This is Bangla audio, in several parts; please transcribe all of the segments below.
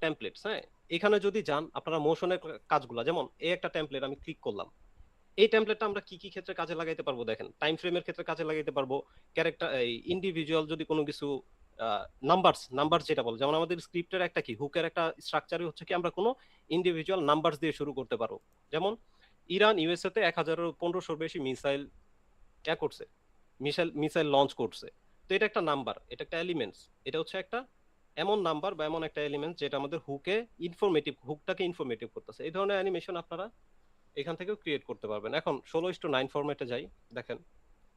টেমপ্লেটস, হ্যাঁ, এখানে যদি যান আপনারা মোশনের কাজগুলো, যেমন এই একটা টেমপ্লেট আমি ক্লিক করলাম, এই টেমপ্লেটটা আমরা কি কি ক্ষেত্রে কাজে লাগাইতে পারবো দেখেন, টাইম ফ্রেমের ক্ষেত্রে কাজে লাগাইতে পারবো, ক্যারেক্টার এই ইন্ডিভিজুয়াল যদি কোনো কিছু নাম্বারস যেটা বলে, যেমন আমাদের স্ক্রিপ্টের একটা কি হুকের একটা স্ট্রাকচারই হচ্ছে কি আমরা কোনো ইন্ডিভিজুয়াল নাম্বারস দিয়ে শুরু করতে পারবো। যেমন ইরান ইউএসএ তে 1015-র বেশি মিসাইল করছে, মিসাইল মিসাইল লঞ্চ করছে। তো এটা একটা নাম্বার, এটা একটা এলিমেন্টস, এটা হচ্ছে একটা এমন নাম্বার বা এমন একটা এলিমেন্ট যেটা আমাদের হুকটাকে ইনফরমেটিভ করতেছে। এই ধরনের অ্যানিমেশন আপনারা এখান থেকেও ক্রিয়েট করতে পারবেন। এখন 16:9 ফরম্যাটে যাই, দেখেন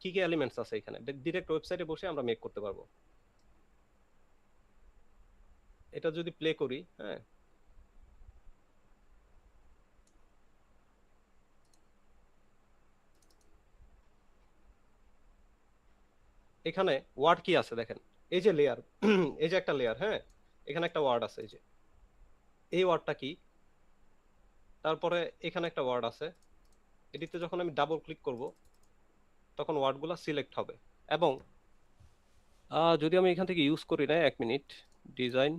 কি কি এলিমেন্টস আছে এখানে, ডিরেক্ট ওয়েবসাইটে বসে আমরা মেক করতে পারবো। এটা যদি প্লে করি, হ্যাঁ, এখানে ওয়ার্ড কি আছে দেখেন, এই যে লেয়ার, এই যে একটা লেয়ার, হ্যাঁ, এখানে একটা ওয়ার্ড আছে, এই যে এই ওয়ার্ডটা কি, তারপরে এখানে একটা ওয়ার্ড আছে, এটিতে যখন আমি ডাবল ক্লিক করব তখন ওয়ার্ডগুলো সিলেক্ট হবে। এবং যদি আমি এখান থেকে ইউজ করি না, 1 মিনিট, ডিজাইন,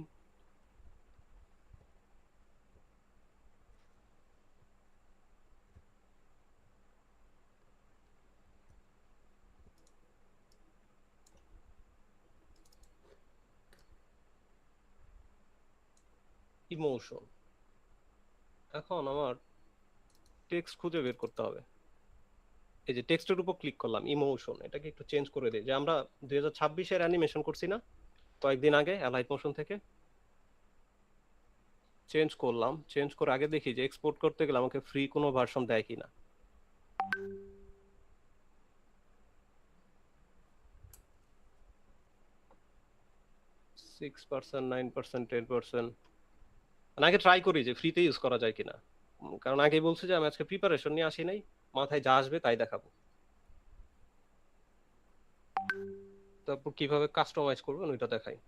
ইমোশন, এখন আমার টেক্সট খুঁজে বের করতে হবে। এই যে টেক্সটের উপর ক্লিক করলাম, ইমোশন, এটাকে একটু চেঞ্জ করে দিই, যে আমরা 2026-এর অ্যানিমেশন করছি না কয়েকদিন আগে অ্যালাইট মোশন থেকে, চেঞ্জ করলাম, চেঞ্জ করে আগে দেখি যে এক্সপোর্ট করতে গেলে আমাকে ফ্রি কোনো ভার্সন দেয় কিনা। 6%, 9%, 10%, আগে ট্রাই করি যে ফ্রিতে ইউজ করা যায় কিনা, কারণ আগে বলছে যে আমি আজকে প্রিপারেশন নিয়ে আসি নাই, মাথায় যা আসবে তাই দেখাবো। তারপর কিভাবে কাস্টমাইজ করবেন ওইটা দেখাই।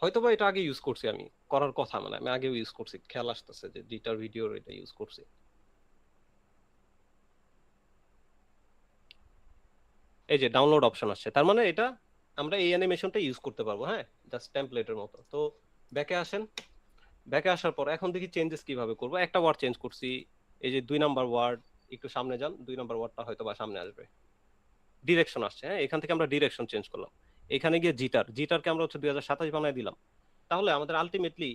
হয়তোবা এটা আগে ইউজ করছি, আমি করার কথা, মানে আমি আগেও ইউজ করছি, খেয়াল আসতেছে যে ডিটার ভিডিওর এটা ইউজ করছি। এই যে ডাউনলোড অপশন আসছে, তার মানে এটা আমরা এই অ্যানিমেশনটা ইউজ করতে পারবো, হ্যাঁ, জাস্ট টেমপ্লেটের মতো। তো ব্যাকে আসেন, ব্যাকে আসার পর এখন দেখি চেঞ্জেস কিভাবে করবো। একটা ওয়ার্ড চেঞ্জ করছি, এই যে 2 নাম্বার ওয়ার্ড, একটু সামনে যান, 2 নাম্বার ওয়ার্ডটা হয়তো বা সামনে আসবে, ডিরেকশন আসছে, হ্যাঁ, এখান থেকে আমরা ডিরেকশন চেঞ্জ করলাম। এখানে গিয়ে জিটারকে আমরা হচ্ছে 2027 বানায় দিলাম। তাহলে আমাদের আলটিমেটলি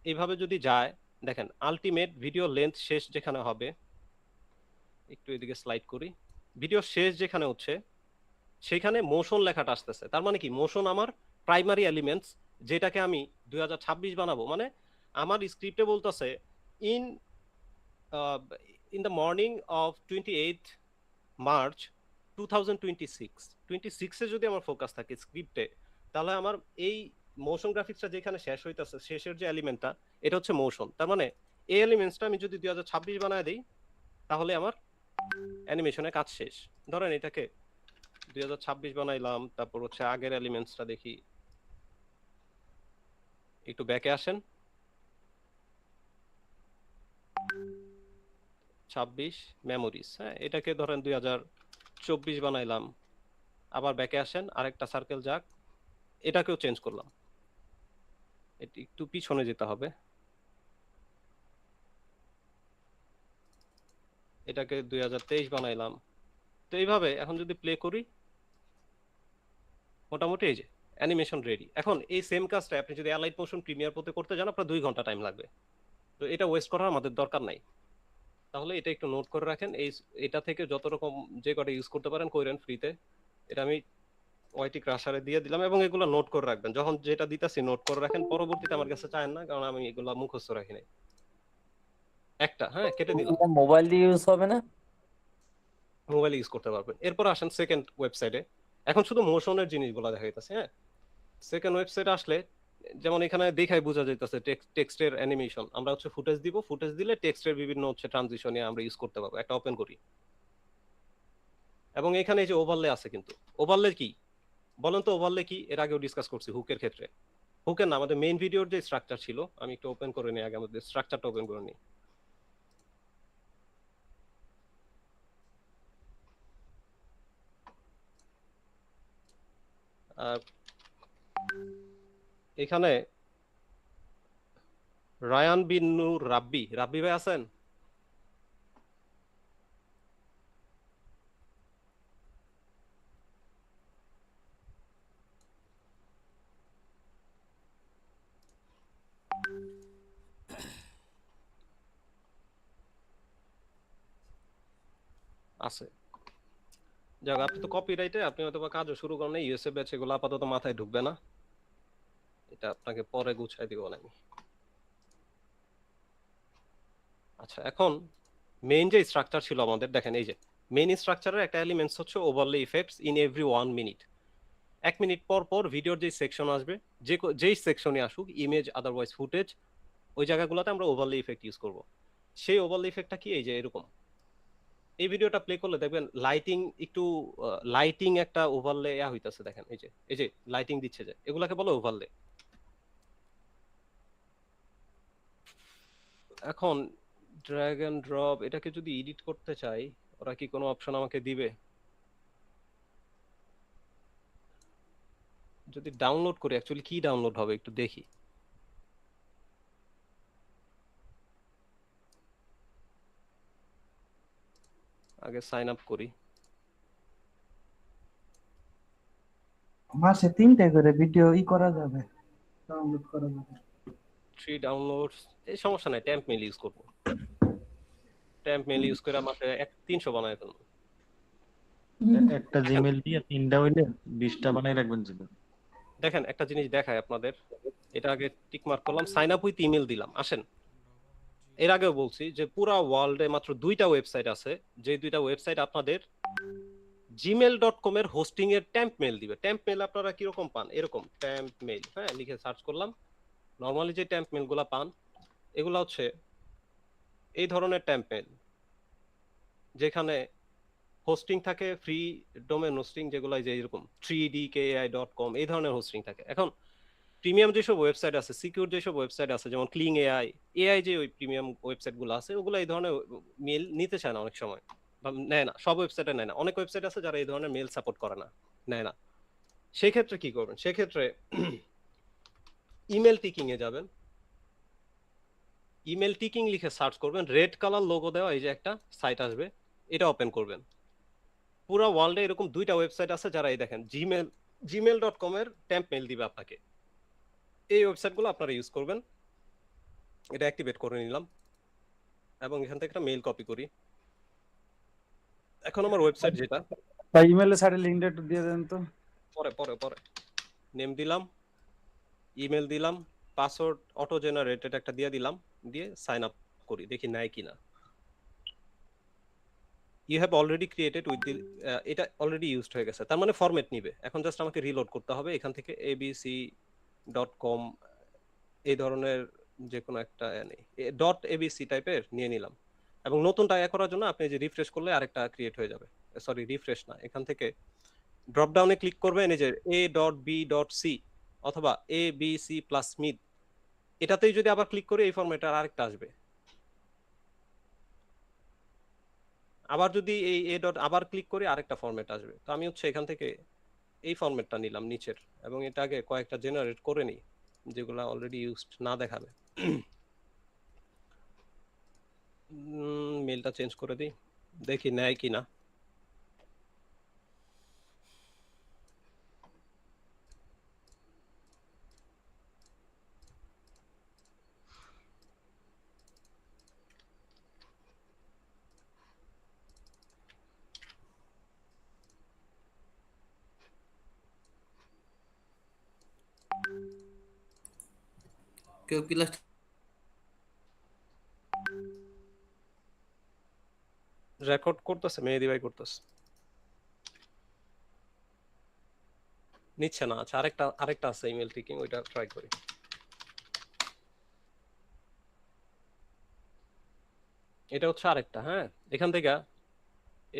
এইভাবে যদি যায়, দেখেন আলটিমেট ভিডিও লেন্থ শেষ যেখানে হবে, একটু এদিকে স্লাইড করি, ভিডিও শেষ যেখানে হচ্ছে সেখানে মোশন লেখাটা আসতেছে। তার মানে কি, মোশন আমার প্রাইমারি এলিমেন্টস, যেটাকে আমি 2026 বানাবো। মানে আমার স্ক্রিপ্টে বলতেছে in in the morning of 28 March 2026 যদি আমার ফোকাস থাকে স্ক্রিপ্টে, তাহলে আমার এই মোশন গ্রাফিক্সটা যেখানে শেষ হইতেছে, শেষের যে এলিমেন্টটা, এটা হচ্ছে মোশন। তার মানে এই এলিমেন্টসটা আমি যদি 2026 বানায় দিই, তাহলে আমার অ্যানিমেশনের কাজ শেষ। ধরেন এটাকে 2026 বানাইলাম, তারপর হচ্ছে আগের এলিমেন্টসটা দেখি, একটু ব্যাকে আসেন, 26 মেমোরিজ, হ্যাঁ, এটাকে ধরেন 2024 বানাইলাম, আবার ব্যাকে আসেন, আরেকটা সার্কেল যাক, এটাকেও চেঞ্জ করলাম, একটু পিছনে যেতে হবে, এটাকে 2023 বানাইলাম। তো এইভাবে এখন যদি প্লে করি, মোটামুটি এই যে অ্যানিমেশন রেডি। এখন এই সেম কাজটা আপনি যদি অ্যালাইট মোশন প্রিমিয়ার প্রতে করতে যান, আপনার 2 ঘন্টা টাইম লাগবে। তো এটা ওয়েস্ট করার আমাদের দরকার নাই। তাহলে এটা একটু নোট করে রাখেন, এটা থেকে যত রকম যে কটা ইউজ করতে পারেন কইরেন ফ্রিতে। এটা আমি ওয়াইটি ক্রাশারে দিয়ে দিলাম, এবং এগুলো নোট করে রাখবেন, যখন যেটা দিতেছি নোট করে রাখেন, পরবর্তীতে আমার কাছে চায় না, কারণ আমি এগুলো মুখস্থ রাখি নাই। একটা, হ্যাঁ, কেটে দিলাম, মোবাইল দিয়ে ইউজ হবে না? মোবাইল ইউজ করতে পারবেন। এরপর আসেন সেকেন্ড ওয়েবসাইটে, এখন শুধু মোশনের জিনিসগুলো দেখা যাইতেছে, হ্যাঁ। সেকেন্ড ওয়েবসাইটে আসলে যেমন এখানে দেখাই বোঝা যাইতেছে টেক্সটের অ্যানিমেশন, আমরা হচ্ছে ফুটেজ দিব, ফুটেজ দিলে টেক্সটের বিভিন্ন হচ্ছে ট্রানজিশনে আমরা ইউজ করতে পারবো। একটা ওপেন করি, এবং এখানে এই যে ওভারলে আছে, কিন্তু ওভারলে কি বলেন তো, ওভারলে কি এর আগেও ডিসকাস করছি হুকের ক্ষেত্রে। হুকের না, আমাদের মেইন ভিডিওর যে স্ট্রাকচার ছিল, আমি একটু ওপেন করে নিই আগে, আমাদের স্ট্রাকচারটা ওপেন করে নিই। আর এখানে রায়ান বিন নূর রাব্বি, রাব্বি ভাই আছেন? আছে। যাক, আপনি তো কপিরাইটে, আপনি হয়তো বা কাজও শুরু করেন, ইউএসএ ব্যাচ এগুলো আপাতত মাথায় ঢুকবে না, এটা আপনাকে পরে গুছাই দিব আমি। আচ্ছা, এখন মেইন যে স্ট্রাকচার ছিল আমাদের, দেখেন এই যে মেইন স্ট্রাকচারের একটা এলিমেন্টস হচ্ছে overlay effects in every 1 minute. 1 minute পর পর ভিডিওর যে সেকশন আসবে, যেই সেকশনে আসুক, ইমেজ আদারওয়াইজ ফুটেজ, ওই জায়গাগুলোতে আমরা ওভারলে ইফেক্ট ইউজ করব। সেই ওভারলে ইফেক্টটা কি, এই যে এরকম এই ভিডিওটা প্লে করলে দেখবেন লাইটিং একটু, লাইটিং একটা ওভারলে হইতাছে, দেখেন এই যে লাইটিং দিচ্ছে, যে এগুলাকে বলে ওভারলে। এখন ড্র্যাগ এন্ড ড্রপ এটাকে যদি এডিট করতে চাই, ওরা কি কোনো অপশন আমাকে দিবে? যদি ডাউনলোড করি, অ্যাকচুয়ালি কি ডাউনলোড হবে একটু দেখি। আগে সাইন আপ করি। মাসে 3টে করে ভিডিও করা যাবে, ডাউনলোড করা যাবে। 3 ডাউনলোডস, এই সমস্যা নাই, ট্যাম্প মেল ইউজ করবো। ট্যাম্প মেল ইউজ করে মাসে 300 বানায় ফেলবো। একটা দেখেন, জিমেল দিয়ে 3টা হইলে 20টা বানাই রাখবেন জিমেল। দেখেন একটা জিনিস দেখায় আপনাদের, এটা আগে টিক মার্ক করলাম, সাইন আপ উইথ ইমেল দিলাম। আসেন, এর আগেও বলছি যে পুরা ওয়ার্ল্ডে মাত্র 2টা ওয়েবসাইট আছে, যে 2টা ওয়েবসাইট আপনাদের gmail.com এর হোস্টিং এর ট্যাম্প মেল দিবে। ট্যাম্প মেল আপনারা কিরকম পান, এরকম ট্যাম্প মেল, হ্যাঁ লিখে সার্চ করলাম, নর্মালি যে ট্যাম্প মেল গুলা পান এগুলা হচ্ছে এই ধরনের ট্যাম্প মেল, যেখানে হোস্টিং থাকে ফ্রি ডোমেন হোস্টিং, যেগুলো যে এরকম 3dkai.com, এই ধরনের হোস্টিং থাকে। এখন প্রিমিয়াম যেসব ওয়েবসাইট আছে, সিকিউর যেসব ওয়েবসাইট আছে, যেমন ক্লিং এআই, এআই যে ওই প্রিমিয়াম ওয়েবসাইট গুলো আছে, ওগুলো এই ধরনের মেল নিতে চায় না অনেক সময়, বা নেয় না, সব ওয়েবসাইটে নেয় না। অনেক ওয়েবসাইট আছে যারা এই ধরনের মেল সাপোর্ট করে না, নেয় না। সেই ক্ষেত্রে কি করবেন, সেক্ষেত্রে ইমেল টিকিং এ যাবেন, ইমেল টিকিং লিখে সার্চ করবেন, রেড কালার লোগো দেওয়া এই যে একটা সাইট আসবে, এটা ওপেন করবেন। পুরো ওয়ার্ল্ডে এরকম 2টা ওয়েবসাইট আছে যারা এই দেখেন gmail.com এর ট্যাম্প মেল দিবে আপনাকে। এই ওয়েবসাইটগুলো আপনারা ইউজ করবেন। এটা অ্যাক্টিভেট করে নিলাম এবং এখান থেকে একটা মেইল কপি করি। এখন আমার ওয়েবসাইট যেটা, ভাই ইমেলের সাইডে লিংকটা একটু দিয়ে দেন তো। পরে পরে পরে নেম দিলাম, ইমেল দিলাম, পাসওয়ার্ড অটো জেনারেটেড একটা দিয়ে দিলাম, দিয়ে সাইন আপ করি, দেখি নেয় কিনা। You have already created with the, এটা অলরেডি ইউজড হয়ে গেছে, তার মানে ফরম্যাট নিবে। এখন জাস্ট আমাকে রিলোড করতে হবে, এখান থেকে abc.com এই ধরনের যে কোনো একটা ডট এবিসি টাইপের নিয়ে নিলাম, এবং নতুনটা করার জন্য আপনি যে রিফ্রেশ করলে আরেকটা ক্রিয়েট হয়ে যাবে। সরি, রিফ্রেশ না, এখান থেকে ড্রপ ডাউনে ক্লিক করবেন, এই যে a.b.c অথবা abc প্লাস স্মিথ, এটাতেই যদি আবার ক্লিক করি এই ফরম্যাটে আরেকটা আসবে। আবার যদি এই এ ডট আবার ক্লিক করি আরেকটা ফরম্যাট আসবে। তো আমি হচ্ছে এখান থেকে এই ফরম্যাটটা নিলাম নিচের, এবং এটা আগে কয়েকটা জেনারেট করে নিই যেগুলা অলরেডি ইউজড না দেখাবে। মেলটা চেঞ্জ করে দিই, দেখি নেয় কিনা। কেউ কি লাস্ট রেকর্ড করতেছে, মেহেদি ভাই করতেছে, নিচ্ছে না। আচ্ছা, আরেকটা আরেকটা আছে ইমেল টিকিং, ওইটা ট্রাই করি। এটা হচ্ছে আরেকটা, হ্যাঁ এখান থেকে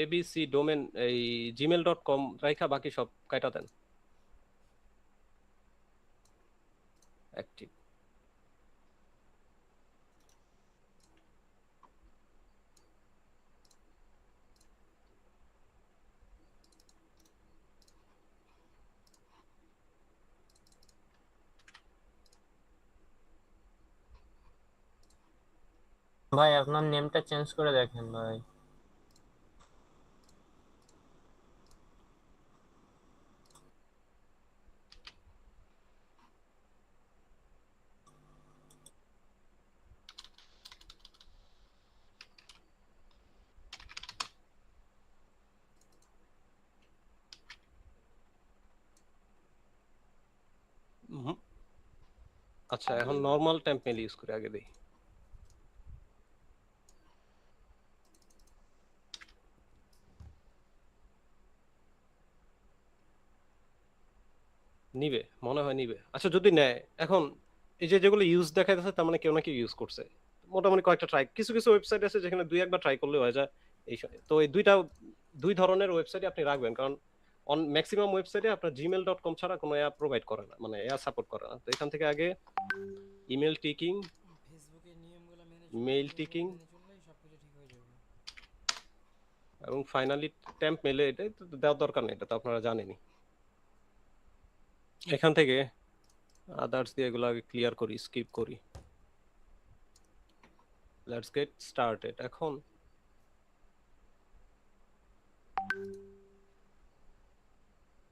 এবিসি ডোমেন এই gmail.com রাইখা বাকি সব কাটা দেন অ্যাক্টিভ। ভাই আপনার নেমটা চেঞ্জ করে দেখেন ভাই। হুম। আচ্ছা এখন নরমাল টেম্প মেল ইউজ করে আগে দেই। নিবে মনে হয় নিবে। আচ্ছা যদি নেয় এখন এই যে যেগুলো ইউজ দেখা যাচ্ছে তার মানে কেউ না কেউ ইউজ করছে। মোটামুটি কয়েকটা ট্রাই, কিছু কিছু ওয়েবসাইট আছে যেখানে দুই একবার ট্রাই করলে হয়ে যায়। তো এই দুই ধরনের ওয়েবসাইটে আপনি রাখবেন, কারণ ম্যাক্সিমাম ওয়েবসাইটে আপনার gmail.com ছাড়া কোনো অ্যাপ প্রোভাইড করে না, মানে অ্যাপ সাপোর্ট করে না। তো এখান থেকে আগে ইমেল টিকিং, ফেসবুকের নিয়মগুলো মেনে মেইল ফেসবুক টিকিং মেনে চললেই সবকিছু ঠিক হয়ে যাবে। এবং ফাইনালি টেম্প মেলে, এটা তো দেওয়ার দরকার নেই, এটা তো আপনারা জানেনই। এখান থেকে আদার্স দিয়ে এগুলো আগে ক্লিয়ার করি, স্কিপ করি। Let's get started. এখন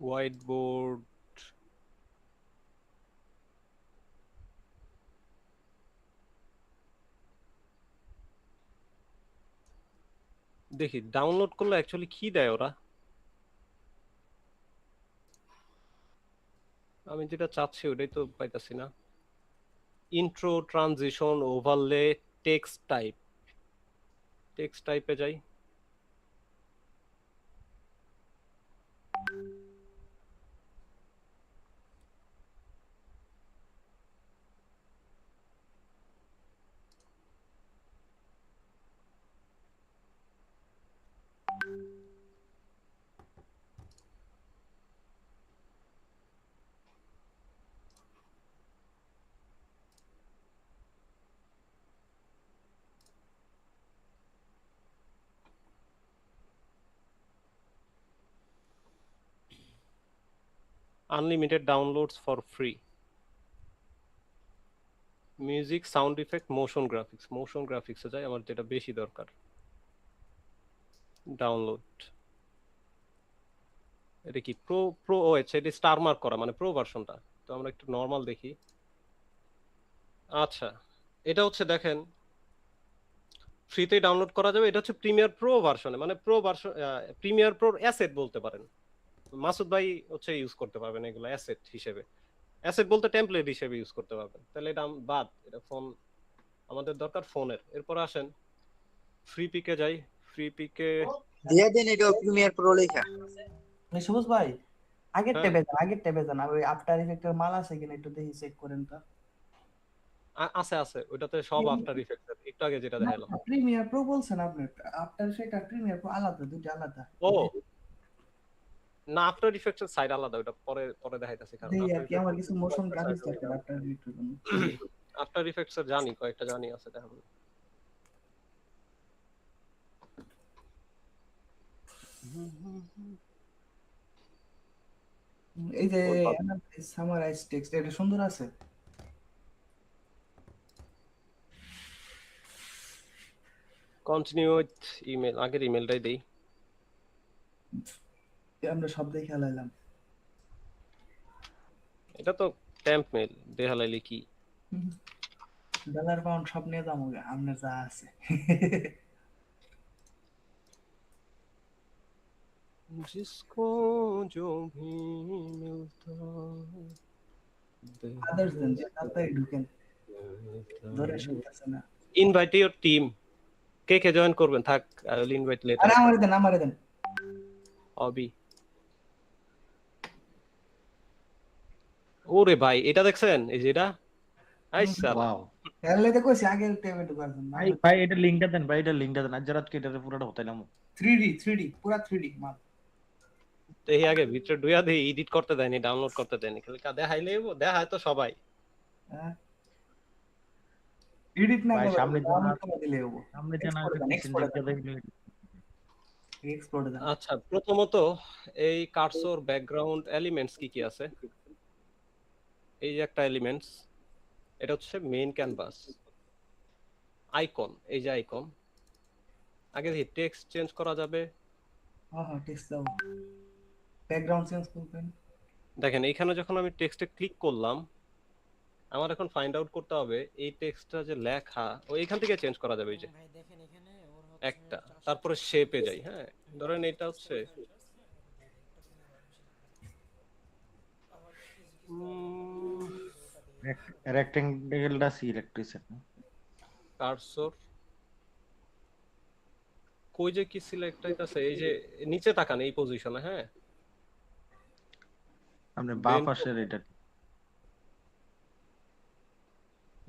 হোয়াইট বোর্ড, দেখি ডাউনলোড করলে অ্যাকচুয়ালি কি দেয় ওরা। আমি যেটা চাচ্ছি ওটাই তো পাইতাছি না। Intro, transition, overlay, text type. Text টাইপে যাই। Unlimited downloads for free. Music, sound effect, motion graphics. Motion গ্রাফিক্সে যাই, আমার যেটা বেশি দরকার। ডাউনলোড, এটা কি প্রো? প্রো ও আচ্ছা, এটা স্টার মার্ক করা মানে প্রো ভার্সনটা। তো আমরা একটু নরমাল দেখি। আচ্ছা এটা হচ্ছে দেখেন ফ্রিতে ডাউনলোড করা যাবে। এটা হচ্ছে প্রিমিয়ার প্রো ভার্সনে, মানে pro version, Premiere Pro asset বলতে পারেন। মাসুদ ভাই হচ্ছে ইউজ করতে পারবেন এগুলো অ্যাসেট হিসেবে। অ্যাসেট বলতে টেমপ্লেট হিসেবে ইউজ করতে পারবেন। তাহলে এটা বাদ, এটা ফোন, আমাদের দরকার ফোনের। এরপর আসেন ফ্রি পিকে যাই। ফ্রি পিকে দিয়ে দেন এটা প্রিমিয়ার প্রো লেখা। সবুজ ভাই আগের হ্যাঁ ট্যাবে যান, আগের ট্যাবে যান। আর ওই আফটার ইফেক্টের মাল আছে কিনা একটু দেখি, চেক করেন তো। আছে আছে, ওইটাতে সব আফটার ইফেক্টস একটু আগে যেটা দেখালাম। প্রিমিয়ার প্রো বলছেন আপনি? আফটার ইফেক্ট আর প্রিমিয়ার প্রো আলাদা, দুটো আলাদা। ও না, আফটার ইফেক্টস এর সাইড আলাদা, ওটা পরে পরে দেখাইতাছি। কারণ দেখি আর আফটার কি, আমার কিছু মোশন গ্রাফিক্স দরকার আফটার ইফেক্টের জন্য। আফটার ইফেক্টস এর জানি কয়েকটা জানি আছে, দেখাবো। এই যে সামারাইজ টেক্সট, এটা সুন্দর আছে। কন্টিনিউ উইথ ইমেল, আগের ইমেলটাই দেই। আমরা সব দেখে আলাইলাম। এটা তো টেম্প মেল, দেখালাইলে কি ডলার পাউন্ড সব নিয়ে যাবো আপনার যা আছে। जिसको जो भी मिलता আদার্স দেন যে তাড়াতাড়ি ঢুকেন, ধরে শুনতেছে না। Invite your team. K K join করবেন? থাক, আই উইল ইনভাইট লেটার। আরে আমারে দেন, আমারে দেন। অবি, ওরে ভাই এটা দেখছেন? এই যে এটা আইসা ওয়াও তাহলে তো কইছি আগের ট্যাবে ঢুকার জন্য। ভাই ভাই এটা লিংকটা দেন ভাই, এটা লিংকটা দেন। আজ রাতকে এটা পুরোটা হতাইলাম। 3D পুরা 3D মাল। এই আগে ভিতরে ডুয়া দিয়ে এডিট করতে দেয়নি, ডাউনলোড করতে দেয়নি, খালি দেখাইলে দেখায় তো সবাই। হ্যাঁ এডিট না ভাই করে সামনে ডাউনলোড করে দিলে হবো। সামনে জানা এক্সপোর্ট দেন। আচ্ছা প্রথমত এই কার্সর ব্যাকগ্রাউন্ড এলিমেন্টস কি কি আছে। এই যে একটা এলিমেন্টস, এটা হচ্ছে মেইন ক্যানভাস। আইকন, এই যে আইকন, আগে দেখি টেক্সট চেঞ্জ করা যাবে। হ্যাঁ হ্যাঁ টেক্সট দাও, ব্যাকগ্রাউন্ড চেঞ্জ করবেন। দেখেন এইখানে যখন আমি টেক্সটে ক্লিক করলাম, আমার এখন ফাইন্ড আউট করতে হবে এই টেক্সটটা যে লেখা ও এখান থেকে চেঞ্জ করা যাবে। এই যে ভাই দেখেন এখানে ওর হচ্ছে একটা, তারপরে শেপে যাই। হ্যাঁ ধরেন এটা হচ্ছে রেক্টেঙ্গেলটা সিলেক্ট হইছে না? কার্সর, কই যে কি সিলেক্ট হইতাছে, এই যে নিচে তাকান এই পজিশনে। হ্যাঁ আপনি বাম পাশের এটা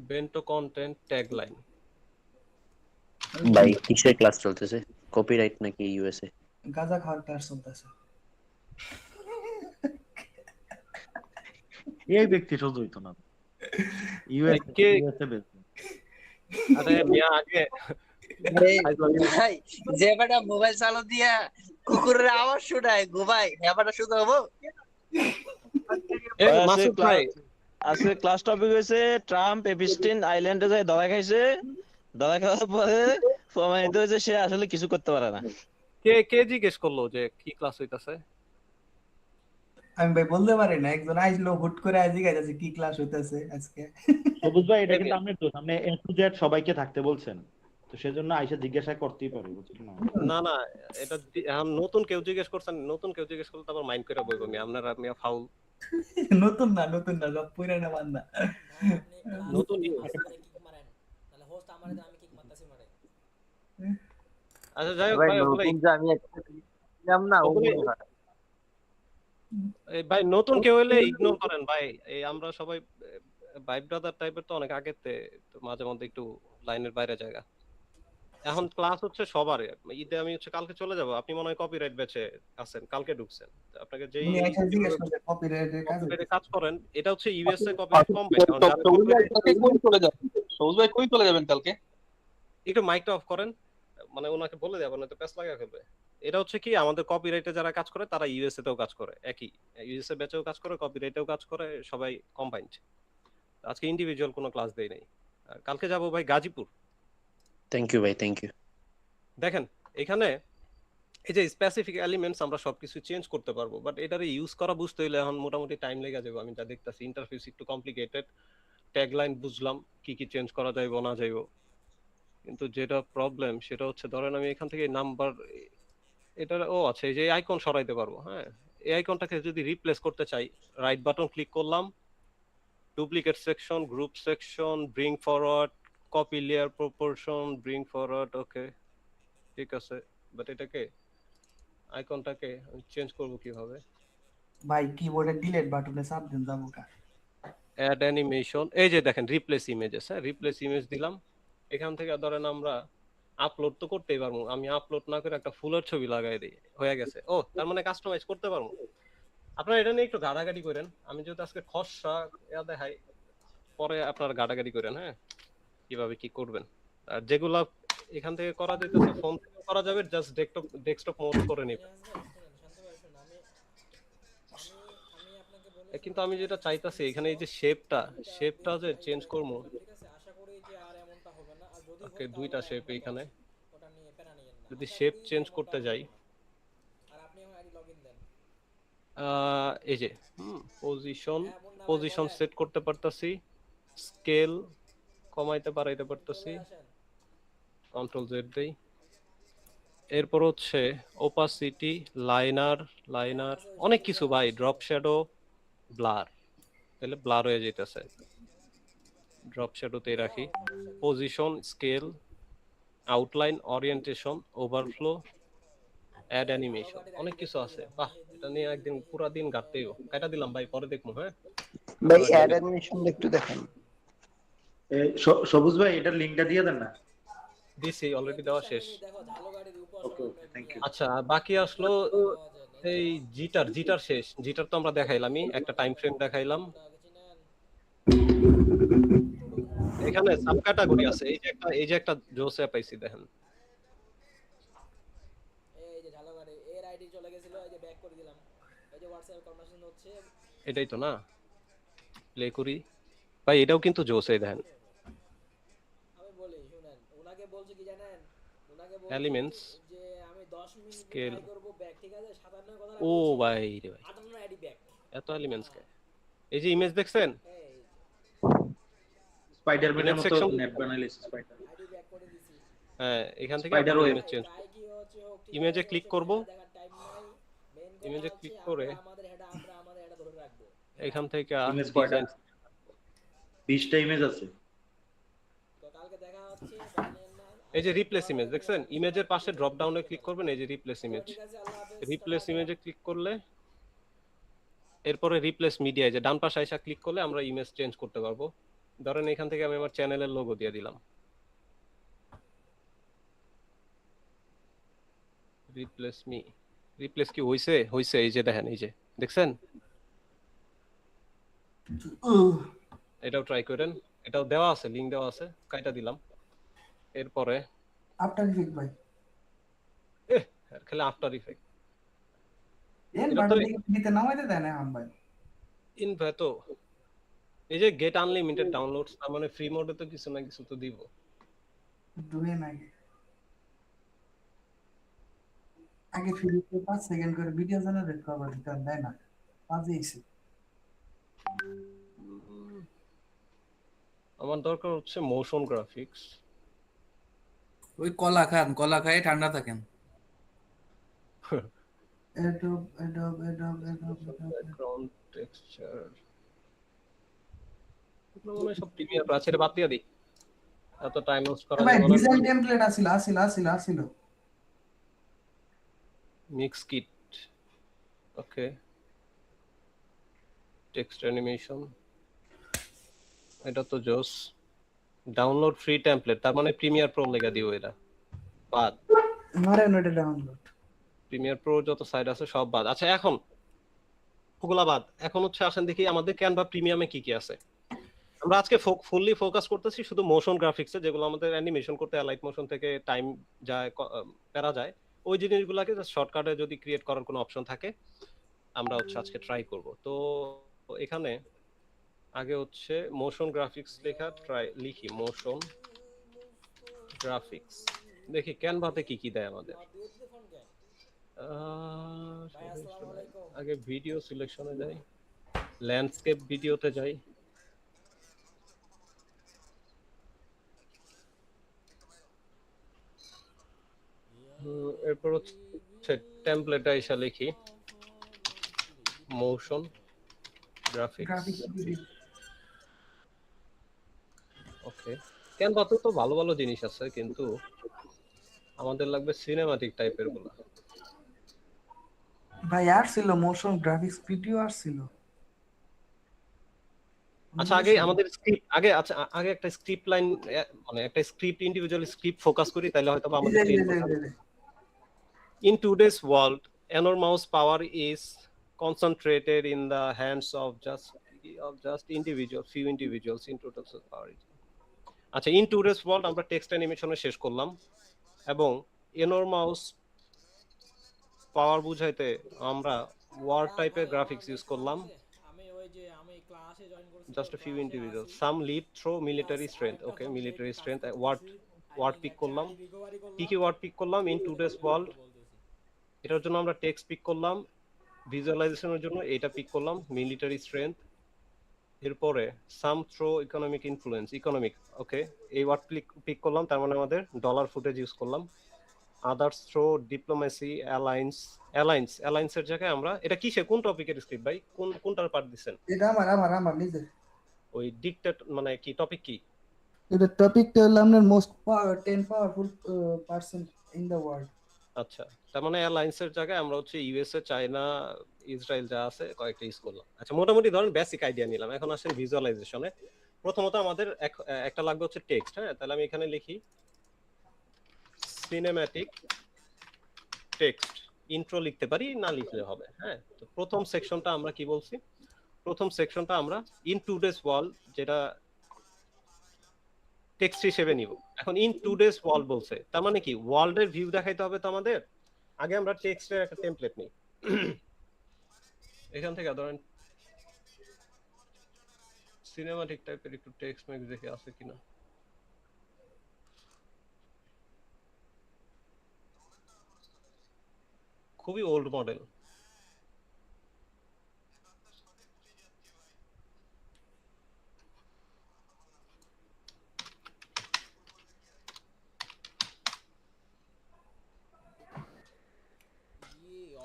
বেন্টো কন্টেন্ট ট্যাগলাইন। ভাই কিসের ক্লাস চলতেছে? কপিরাইট নাকি ইউএসএ? গাঁজা খাওয়ার ক্লাস চলতেছে। এই ব্যক্তি সোজা হইতো না। ইউএসএ আরে মিয়া আগে ভাই যে বেটা মোবাইল চালু দিয়া কুকুরের আওয়াজ শোনায় ঘুমায় হ্যাঁ শুধু হবো। এই মাসুদ ভাই আজকে ক্লাস টপিক হয়েছে ট্রাম্প এপিস্টিন আইল্যান্ডে যায় ধরা খাইছে, ধরা খাওয়ার পরে প্রমাণিত হয়েছে সে আসলে কিছু করতে পারে না। কে কে জিজ্ঞেস করলো যে কি ক্লাস হইতাছে? আমি ভাই বলতে পারি না, একজন আইলো হুট করে আজ জিজ্ঞাসা কি ক্লাস হইতাছে আজকে। সবুজ ভাই এটা কিন্তু আপনি দোষ, আপনি এ টু জেড সবাইকে থাকতে বলছেন, তো সেজন্য আইসা জিজ্ঞাসা করতেই পারে, বুঝছেন না? না না, এটা এখন নতুন কেউ জিজ্ঞেস করছেন, নতুন কেউ জিজ্ঞেস করলে তারপর মাইন্ড করে বলবো আমি আপনারা মিয়া ফাউল। নতুন না সব পুরানা বান্দা। নতুন তাহলে হোস্ট আমারে আমি কিক মারতাছি মারে। আচ্ছা যাই হোক ভাই ভাই, ওগুলাই নতুন যে আমি একটা দিলাম না ও ওগুলাই- মনে হয়। এই ভাই নতুন কেউ হলে ইগনোর করেন ভাই। এই আমরা সবাই ভাই ব্রাদার টাইপের, তো অনেক আগেতে, তো মাঝে মধ্যে একটু লাইনের বাইরে জায়গা। এখন ক্লাস হচ্ছে সবার, ঈদে আমি হচ্ছে কালকে চলে যাব, আপনি মনে হয় কপিরাইট ব্যাচে আছেন, কালকে ঢুকছেন, তো আপনাকে যেই উনি আইসা জিজ্ঞেস করছে কপিরাইটের কাজ কপিরাইটে কাজ করেন, এটা হচ্ছে ইউএসএ কপিরাইট কম পায়। এখন যারা copyright- একটু মাইকটা অফ করেন, মানে ওনাকে বলে দেবেন না তো প্যাচ লাগা ফেলবে। এটা হচ্ছে কি আমাদের কপিরাইটে যারা কাজ করে তারা ইউএসএ তেও কাজ করে, একই ইউএসএ ব্যাচেও কাজ করে, কপিরাইটেও কাজ করে, সবাই কম্বাইন্ড। আজকে ইন্ডিভিজুয়াল কোনো ক্লাস দেই নাই। আর কালকে যাব ভাই গাজীপুর। থ্যাংক ইউ ভাই, থ্যাংক ইউ। দেখেন এখানে এই যে স্পেসিফিক এলিমেন্টস আমরা সবকিছু চেঞ্জ করতে পারবো, বাট এটারে ইউজ করা বুঝতে হইলে এখন মোটামুটি টাইম লেগে যাবে। আমি যা দেখতাছি ইন্টারফেস একটু কমপ্লিকেটেড, ট্যাগলাইন বুঝলাম কি কি চেঞ্জ করা যাইবো না যাইবো, কিন্তু যেটা প্রবলেম সেটা হচ্ছে ধরেন আমি এখান থেকে নাম্বার এটা ও আচ্ছা এই যে আইকন সরাইতে পারবো। হ্যাঁ এই আইকনটাকে যদি রিপ্লেস করতে চাই, রাইট বাটন ক্লিক করলাম, duplicate section, group section, bring forward, copy layer proportion, bring forward, okay ঠিক আছে। বাট এটাকে আইকনটাকে চেঞ্জ করব কিভাবে? ভাই কিবোর্ডে ডিলিট বাটনে চাপ দেন যাবো কা। অ্যাড অ্যানিমেশন, এই যে দেখেন রিপ্লেস ইমেজেস। হ্যাঁ রিপ্লেস ইমেজ দিলাম, এখান থেকে ধরেন আমরা আপলোড তো করতেই পারবো, আমি আপলোড না করে একটা ফুলের ছবি লাগাই দিই, হয়ে গেছে। ও তার মানে কাস্টমাইজ করতে পারবো। আপনারা এটা নিয়ে একটু ঘাটাঘাটি করেন, আমি যেহেতু আজকে খসড়া দেখাই, পরে আপনারা ঘাটাঘাটি করেন হ্যাঁ কিভাবে কি করবেন। আর যেগুলা এখান থেকে করা যেতেছে ফোন থেকে করা যাবে, জাস্ট ডেস্কটপ মোড করে নিব। আমি আপনাকে বলি কিন্তু আমি যেটা চাইতাছি এখানে এই যে শেপটা যে চেঞ্জ করবো। ঠিক আছে, আশা করি যে আর এমনটা হবে না। আর যদি ওকে দুইটা শেপ এখানে, ওটা নিয়ে প্যারা নিয়েন না। যদি শেপ চেঞ্জ করতে যাই, আর আপনি এখন আইডি লগইন দেন। এই যে পজিশন সেট করতে পারতাছি, স্কেল কমাইতে বাড়াইতে পারতাছি, কন্ট্রোল জেড দেই। এরপর হচ্ছে ওপাসিটি, লাইনার অনেক কিছু ভাই, ড্রপ শ্যাডো, ব্লার, তাহলে ব্লার হয়ে যাইতেছে, ড্রপ শ্যাডোতে রাখি। Position, scale, outline, orientation, overflow, add animation, অনেক কিছু আছে। বাহ এটা নিয়ে একদিন পুরো দিন ঘাটতেই কাটা দিলাম ভাই, পরে দেখবো। হ্যাঁ ভাই অ্যাড অ্যানিমেশন একটু দেখেন। সবুজ ভাই এটার লিংকটা দিয়ে দেন না। দিছি অলরেডি, দেওয়া শেষ। দেখো ঝালো গাড়ির উপর ওকে ওকে, থ্যাংক ইউ। আচ্ছা বাকি আসলো এই জিটার শেষ। জিটার তো আমরা দেখাইলামই, একটা টাইম ফ্রেম দেখাইলাম। এখানে সাব ক্যাটাগরি আছে, এই যে একটা জোসে পাইছি দেখেন, এই যে ঝালো গাড়ি এর আইডি চলে গেছিল, এই যে ব্যাক করে দিলাম। এই যে হোয়াটসঅ্যাপ কনভারসেশন হচ্ছে। এটাই তো না, প্লে করি ভাই, এটাও কিন্তু জোসে দেখেন। আমি বলি শুনেন, আমাকে বলছে এলিমেন্টস যে আমি 10 মিনিট স্কেল ট্রাই করব ব্যাক, ঠিক আছে 57 কথা ও বলছি, ভাই রে ভাই 58 আইডি ব্যাক। এত এলিমেন্টস কে এই যে ইমেজ দেখছেন এই স্পাইডারম্যানের ইমেজ মতো সেকশন নেট বানাইলিস স্পাইডার। আইডি ব্যাক করে দিছি হ্যাঁ এখান থেকে Spider আপনারা web। ইমেজ চেঞ্জ তাই কি হচ্ছে হোক, ঠিক ইমেজে আছে, ক্লিক হচ্ছে করব মেলা দেখার টাইম নাই। মেইন কথা ইমেজে হচ্ছে ক্লিক করে আমরা আমাদের এটা ধরে রাখবো। এখান থেকে ইমেজ কয়টা? ডিজাইন 20টা ইমেজ আছে। তো কালকে দেখা হচ্ছে জানেন না। এই যে রিপ্লেস ইমেজ দেখছেন ইমেজের পাশে ড্রপ ডাউনে ক্লিক করবেন এই যে রিপ্লেস ইমেজ ঠিক আছে, আল্লাহ হাফেজ। রিপ্লেস ইমেজে ক্লিক করলে এরপরে রিপ্লেস মিডিয়া যে ডান পাশে আইসা ক্লিক করলে আমরা ইমেজ চেঞ্জ করতে পারবো ধরেন এখান থেকে আমি আমার চ্যানেলের লোগো দিয়ে দিলাম রিপ্লেস মি রিপ্লেস কি হইছে হইছে এই যে দেখেন এই যে দেখছেন এটাও ট্রাই করেন এটাও দেওয়া আছে লিংক দেওয়া আছে কাইটা দিলাম এরপরে আফটার ইফেক্ট ভাই খেলে আফটার ইফেক্ট এর এটা বাড়ি তো থেকে দিতে নামাইতে দেয় না এখন ভাই। ইনভেটো এই যে গেট আনলিমিটেড ডাউনলোডস তার মানে ফ্রি মোডে তো কিছু না কিছু তো দিব ডুবে নাই আগে ফ্রিতে 5 সেকেন্ড করে ভিডিও জেনারেট করবার দিতে দেয় না কাজে এসে। আমার দরকার হচ্ছে মোশন গ্রাফিক্স ওই কলা খান, কলা খায় ঠান্ডা থাকেন। এডব ব্যাকগ্রাউন্ড টেক্সচার এগুলো মনে হয় সব প্রিমিয়ার আছে রে বাদ দিয়া দিই এত টাইম ওয়েস্ট করা ভাই যাবে না ডিজাইন টেমপ্লেট আসিল মিক্স কিট ওকে টেক্সট অ্যানিমেশন এটা তো জোস ডাউনলোড ফ্রি টেমপ্লেট তার মানে প্রিমিয়ার প্রো লেগা দিও এরা বাদ মারে নটা ডাউনলোড প্রিমিয়ার প্রো যত সাইট আছে সব বাদ আচ্ছা এখন ওগুলা বাদ এখন হচ্ছে আসেন দেখি আমাদের ক্যানভা প্রিমিয়ামে কি কি আছে আমরা আজকে ফুললি ফোকাস করতেছি শুধু মোশন গ্রাফিক্সে যেগুলো আমাদের অ্যানিমেশন করতে লাইট মোশন থেকে টাইম যায় প্যারা যায় ওই জিনিসগুলোকে জাস্ট শর্টকাটে যদি ক্রিয়েট করার কোনো অপশন থাকে আমরা হচ্ছে আজকে ট্রাই করব তো এখানে আগে হচ্ছে মোশন গ্রাফিক্স লেখা ট্রাই লিখি মোশন গ্রাফিক্স দেখি ক্যানভাতে কি কি দেয় আমাদের আগে ভিডিও সিলেকশনে যাই ল্যান্ডস্কেপ ভিডিওতে যাই এরপর হচ্ছে টেমপ্লেটে এসে লিখি মোশন গ্রাফিক্স ওকে ক্যানভাতে তো ভালো ভালো জিনিস আছে কিন্তু আমাদের লাগবে সিনেমাটিক টাইপের গুলো ভাই আর ছিল মোশন গ্রাফিক্স ভিডিও আর ছিল আচ্ছা আগে আমাদের স্ক্রিপ্ট আগে আচ্ছা আগে একটা স্ক্রিপ্ট লাইন মানে একটা স্ক্রিপ্ট ইন্ডিভিজুয়াল স্ক্রিপ্ট ফোকাস করি তাহলে হয়তো আমাদের in today's world enormous power is concentrated in the hands of just few individuals in total power আচ্ছা in today's world আমরা টেক্সট অ্যানিমেশনে শেষ করলাম এবং enormous পাওয়ার বুঝাইতে আমরা ওয়ার্ড টাইপের গ্রাফিক্স ইউজ করলাম আমি ক্লাসে জয়েন করছি just a few individuals some lead through military strength okay military strength word pick করলাম কি ওয়ার্ড পিক করলাম in today's world এটার জন্য আমরা টেক্সট পিক করলাম ভিজুয়ালাইজেশনের জন্য এটা পিক করলাম মিলিটারি স্ট্রেংথ এরপরে সাম থ্রো ইকোনমিক ইনফ্লুয়েন্স ইকোনমিক ওকে এই ওয়ার্ড পিক করলাম তার মানে আমাদের ডলার ফুটেজ ইউজ করলাম আদার্স থ্রো ডিপ্লোমেসি অ্যালায়েন্সের জায়গায় আমরা এটা কিসে কোন টপিকের স্ক্রিপ্ট ভাই কোনটার পার্ট দিবেন এটা আমার নিজে ওই ডিক্টেট মানে কি টপিক কি এটা টপিকটা হলো আমাদের most 10 powerful person in the world আচ্ছা তার মানে অ্যালায়েন্সের জায়গায় আমরা হচ্ছে ইউএসএ চায়না ইসরায়েল যা আছে কয়েকটা ইউজ করলাম আচ্ছা মোটামুটি ধরেন বেসিক আইডিয়া নিলাম এখন আসেন ভিজুয়ালাইজেশনে প্রথমত আমাদের একটা লাগবে হচ্ছে টেক্সট হ্যাঁ তাহলে আমি এখানে লিখি সিনেম্যাটিক টেক্সট ইন্ট্রো লিখতে পারি না লিখলে হবে হ্যাঁ তো প্রথম সেকশনটা আমরা কি বলছি প্রথম সেকশনটা আমরা ইন টুডেস ওয়ার্ল্ড যেটা টেক্সট হিসেবে নিব এখন ইন টুডেস ওয়ার্ল্ড বলছে তার মানে কি ওয়ার্ল্ডের ভিউ দেখাইতে হবে তো আমাদের আগে আমরা টেক্সটের একটা টেমপ্লেট নিই এখান থেকে ধরেন সিনেমাটিক টাইপের একটু টেক্সট ম্যাক্স দেখে আছে কিনা খুবই ওল্ড মডেল।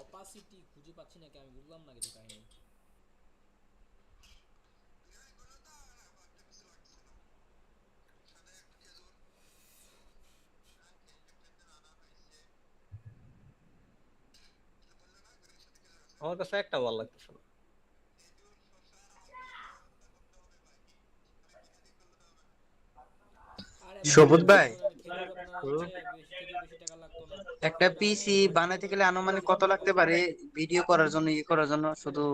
অপাসিটি খুঁজে পাচ্ছি না, কি আমি বুঝলাম না কিছু কাহিনী। আমার কাছে একটা ভালো লাগতেছে না। সবুজ ভাই, খেলেও আপনার হচ্ছে বেশি থেকে বেশি টাকা লাগতো না। একটা পিসি বানাইতে গেলে আনুমানিক কত লাগতে পারে ভিডিও করার জন্য, করার জন্য, শুধু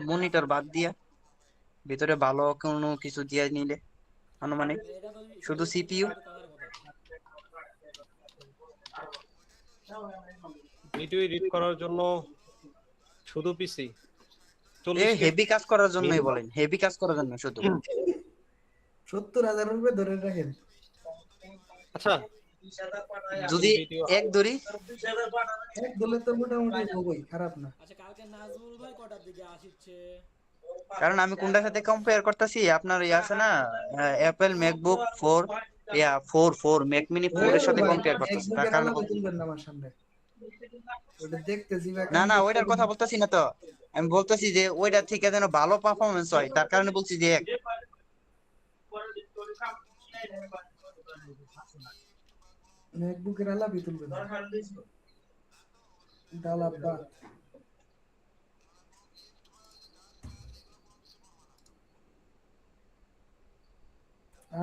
মনিটর বাদ দিয়া ভিতরে ভালো কোনো কিছু দিয়ে নিলে আনুমানিক এটা তো শুধু শুধু সিপিইউ? কথার কথা। ভিডিও এডিট করার জন্য শুধু পিসি এ 40K হেভি কাজ করার জন্যই minimum। বলেন, হেভি কাজ করার জন্য শুধু। 70,000 রুপয়ে ধরে রাখেন। আচ্ছা যদি ভিডিও এক ধরি, এক দলে তো মোটামুটি হবই, খারাপ না। আচ্ছা কালকে নাজমুল ভাই কটার দিকে আসছে? কারণ আমি কোনটার সাথে কম্পেয়ার করতেছি, আপনার ইয়ে আছে না অ্যাপেল ম্যাকবুক 4, ইয়া 4 ম্যাক মিনি 4 এর সাথে কম্পেয়ার করতেছি, তার একদিকে কারণে আলাদা তুলবেন না আমার সামনে, ওটা দেখতেছি বা না কাম না করতে ওইটার কথা বলতেছি না তো, আমি বলতেছি যে ওইটার থেকে যেন ভালো পারফরমেন্স হয়, তার কারণে বলছি যে এক। ম্যাকবুকের আলাদা তুলবেন না, এটা আলাদা।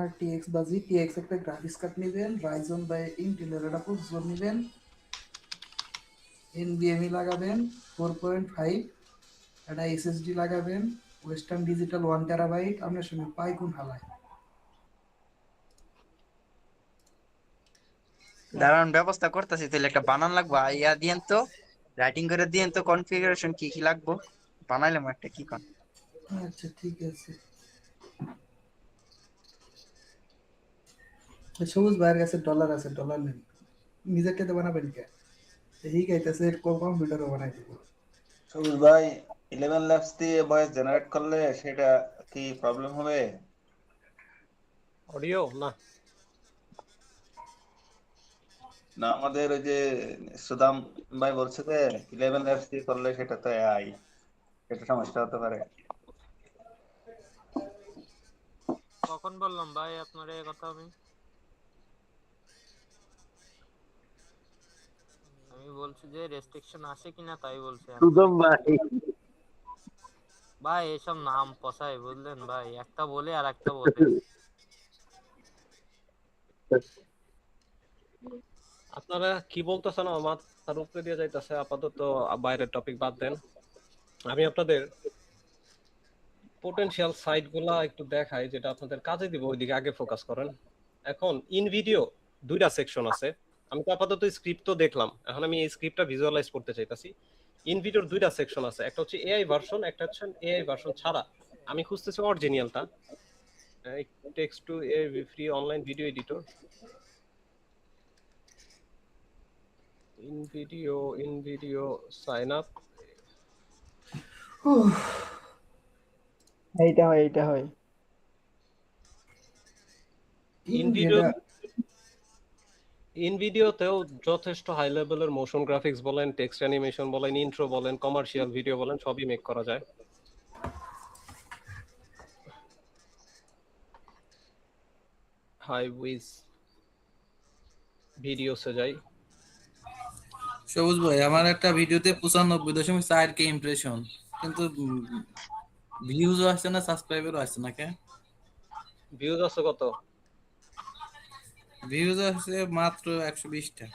RTX বা GTX একটা গ্রাফিক্স কার্ড নেবেন, Ryzen বা Intel এর একটা প্রসেসর নেবেন, NVMe লাগাবেন 4.5, একটা SSD লাগাবেন, ওয়েস্টার্ন ডিজিটাল 1 টেরাবাইট, আপনার সঙ্গে পাই কোন হালায়। দাঁড়ান ব্যবস্থা করতেছি, তাহলে একটা বানান লাগবে, ইয়া দিয়েন তো, রাইটিং করে দিয়েন তো কনফিগারেশন কি কি লাগবে, বানাইলাম একটা, কি কোন? আচ্ছা ঠিক আছে। সবুজ ভাইয়ের কাছে ডলার আছে, ডলার নেন, নিজের টাতে বানাবেন কে? এই গাইতেছে কম্পিউটারও বানাই দিব। সবুজ ভাই, 11 ল্যাবস দিয়ে ভয়েস জেনারেট করলে সেটা কি প্রবলেম হবে? অডিও না না, আমাদের ওই যে সুদাম ভাই বলছে যে 11 ল্যাবস দিয়ে করলে সেটা তো এআই, এটা সমস্যা হতে পারে। কখন বললাম ভাই আপনার এই কথা? আমি বলছি যে রেস্ট্রিকশন আছে কিনা তাই বলছি। সুদম ভাই ভাই এসব নাম পসাই বুঝলেন ভাই, একটা বলে আর একটা বলে। আপনারা কি বলতেছেন আমার মাথার উপরে দিয়ে যাইতেছে। আপাতত বাইরের টপিক বাদ দেন, আমি আপনাদের পোটেনশিয়াল সাইট গুলা একটু দেখাই, যেটা আপনাদের কাজে দিব, ওইদিকে আগে ফোকাস করেন। এখন ইন ভিডিও দুইটা সেকশন আছে। আমি তো আপাতত স্ক্রিপ্ট তো দেখলাম, এখন আমি এই স্ক্রিপ্টটা ভিজুয়ালাইজ করতে চাইতাছি। ইন ভিডিওর দুইটা সেকশন আছে, একটা হচ্ছে এআই ভার্সন, একটা হচ্ছে এআই ভার্সন ছাড়া। আমি খুঁজতেছি অরিজিনালটা, text to AI free online video editor. InVideo sign up. এইটা হয় ইন ভিডিওতেও যথেষ্ট হাই লেভেলের মোশন গ্রাফিক্স বলেন, টেক্সট অ্যানিমেশন বলেন, ইন্ট্রো বলেন, কমার্শিয়াল ভিডিও বলেন, সবই মেক করা যায়। হাই উইজ ভিডিওসে যাই। সবুজ ভাই, আমার একটা ভিডিওতে 95.4K ইমপ্রেশন, কিন্তু ভিউজও আসছে না, সাবস্ক্রাইবারও আসছে না। কে ভিউজ আছে কত? ভিউজ আসছে মাত্র 120টা।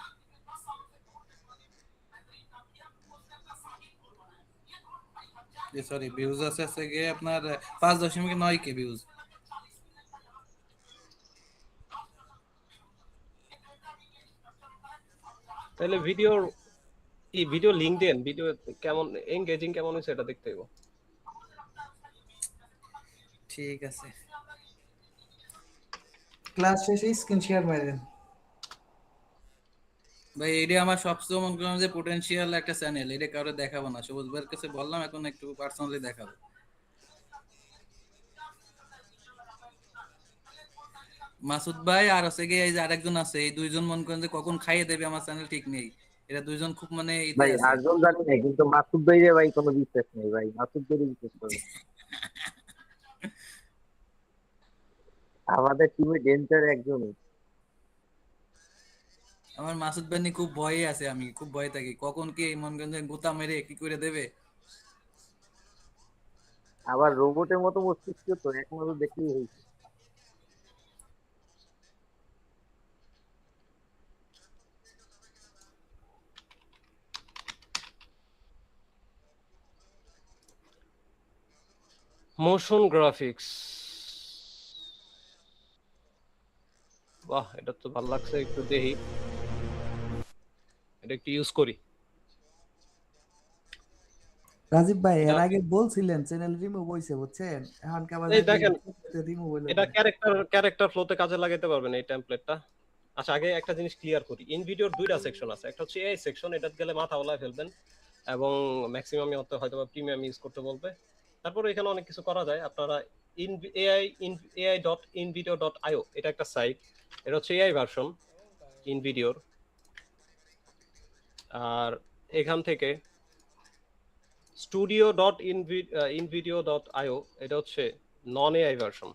সরি, ভিউজ আছে গিয়ে আপনার 5.9K ভিউজ। তাহলে ভিডিও লিংক দেন, ভিডিও কেমন এনগেজিং কেমন হয়েছে এটা দেখতে হইব। ঠিক আছে, ক্লাস শেষে স্ক্রিন শেয়ার মারেন, ভাই এটা আমার সবচেয়ে মনে করলাম যে পোটেনশিয়াল একটা চ্যানেল, এটা কাউরে দেখাবো না, সবুজ ভাইয়ের কাছে বললাম, এখন একটু পার্সোনালি দেখাবো। মাসুদ ভাই আর হচ্ছে গিয়ে এই যে আরেকজন আছে, এই দুইজন মনে করেন যে কখন খাইয়ে দেবে আমার চ্যানেল ঠিক নেই, এরা দুইজন খুব মানে ইতে ভাই আছে। আটজন জানি না, কিন্তু মাসুদ ভাই রে ভাই কোনো বিশ্বাস নেই ভাই, মাসুদ ভাই বিশ্বাস করে। আমাদের টিমে ডেঞ্জার একজনই। আমার মাসুদ ভাই নিয়ে খুব ভয়ে আছে, আমি খুব ভয়ে থাকি কখন কি মনে করেন যে গোতা মেরে কি করে দেবে। আবার রোবটের মতো মস্তিষ্ক তো, একমাত্র দেখলেই হয়েছে। মোশন গ্রাফিক্স, বাহ এটা তো ভালো লাগছে, একটু দেখি, এটা একটু ইউজ করি। রাজীব ভাই এর আগে বলছিলেন চ্যানেল রিমুভ হইছে বুঝছেন, এখন কি আবার এই দেখেন রিমুভ হইলো এটা না। ক্যারেক্টার ফ্লোতে কাজে লাগাতে পারবেন এই টেমপ্লেটটা। আচ্ছা আগে একটা জিনিস ক্লিয়ার করি, ইন ভিডিওর দুইটা সেকশন আছে, একটা হচ্ছে এআই সেকশন, এটা গেলে মাথা ওলায় ফেলবেন এবং ম্যাক্সিমাম হয়তো বা প্রিমিয়াম ইউজ করতে বলবে। তারপরে এখানে অনেক কিছু করা যায়, আপনারা ai.invideo.io এটা একটা সাইট, এটা হচ্ছে এআই ভার্সন ইন ভিডিওর। আর এখান থেকে studio.invideo.io এটা হচ্ছে নন এআই ভার্সন।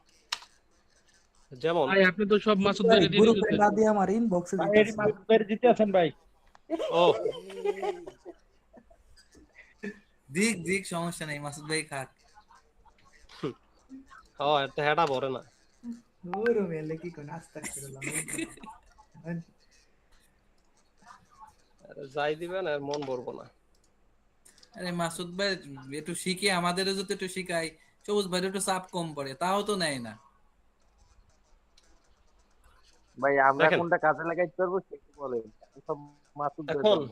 যেমন ভাই আপনি তো সব মাসুদ ভাই রেডি গ্রুপে না দিয়ে আমার ইনবক্সে ভাই এর মাসুদ ভাই জিতে আছেন ভাই। ও দিক দিক সমস্যা নেই, মাসুদ ভাই খাক। হ্যাঁ এটা হেডা ভরে না। ওরে মেলে কি কোন আস্তা করলাম। আরে যাই দিবেন আর মন ভরবো না। আরে মাসুদ ভাই একটু শিখে আমাদেরও যদি একটু শিখাই, সবুজ ভাই একটু চাপ কম পড়ে, তাও তো নেয় না। ভাই আমরা দেখেন কোনটা কাজে লাগাইতে পারবো সেটা বলেন, সব মাসুদ ভাইয়ের এখন জন্য।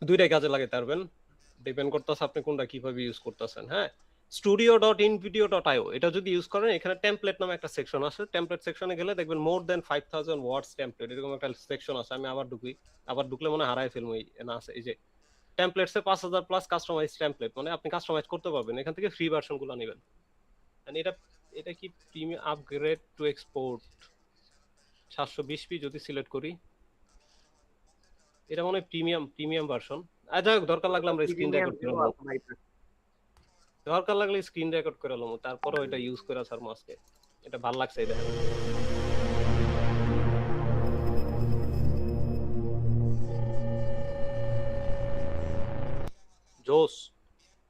দুইটাই কাজে লাগাতে পারবেন, ডিপেন্ড করতেছে আপনি কোনটা কিভাবে ইউজ করতেছেন। হ্যাঁ, studio.invideo.io এটা যদি ইউজ করেন, এখানে টেমপ্লেট নামে একটা সেকশন আছে, টেমপ্লেট সেকশনে গেলে দেখবেন মোর দেন 5000 ওয়ার্ডস টেমপ্লেট এরকম একটা সেকশন আছে। আমি আবার ঢুকলে মনে হারাই ফেলবো, না আছে এই যে টেমপ্লেটসে 5000 প্লাস কাস্টমাইজ টেমপ্লেট, মানে আপনি কাস্টমাইজ করতে পারবেন, এখান থেকে ফ্রি ভার্সনগুলো নেবেন। মানে এটা কি premium upgrade two export 720p যদি সিলেক্ট করি, এটা মনে হয় প্রিমিয়াম ভার্সন। যাই হোক, দরকার লাগলে আমরা স্ক্রিন রেকর্ড করে নেবো, দরকার লাগলে স্ক্রিন রেকর্ড করে নেবো, তারপরে এটা ইউজ করে স্যার আজকে এটা ভালো লাগছে। এই দেখেন জোস।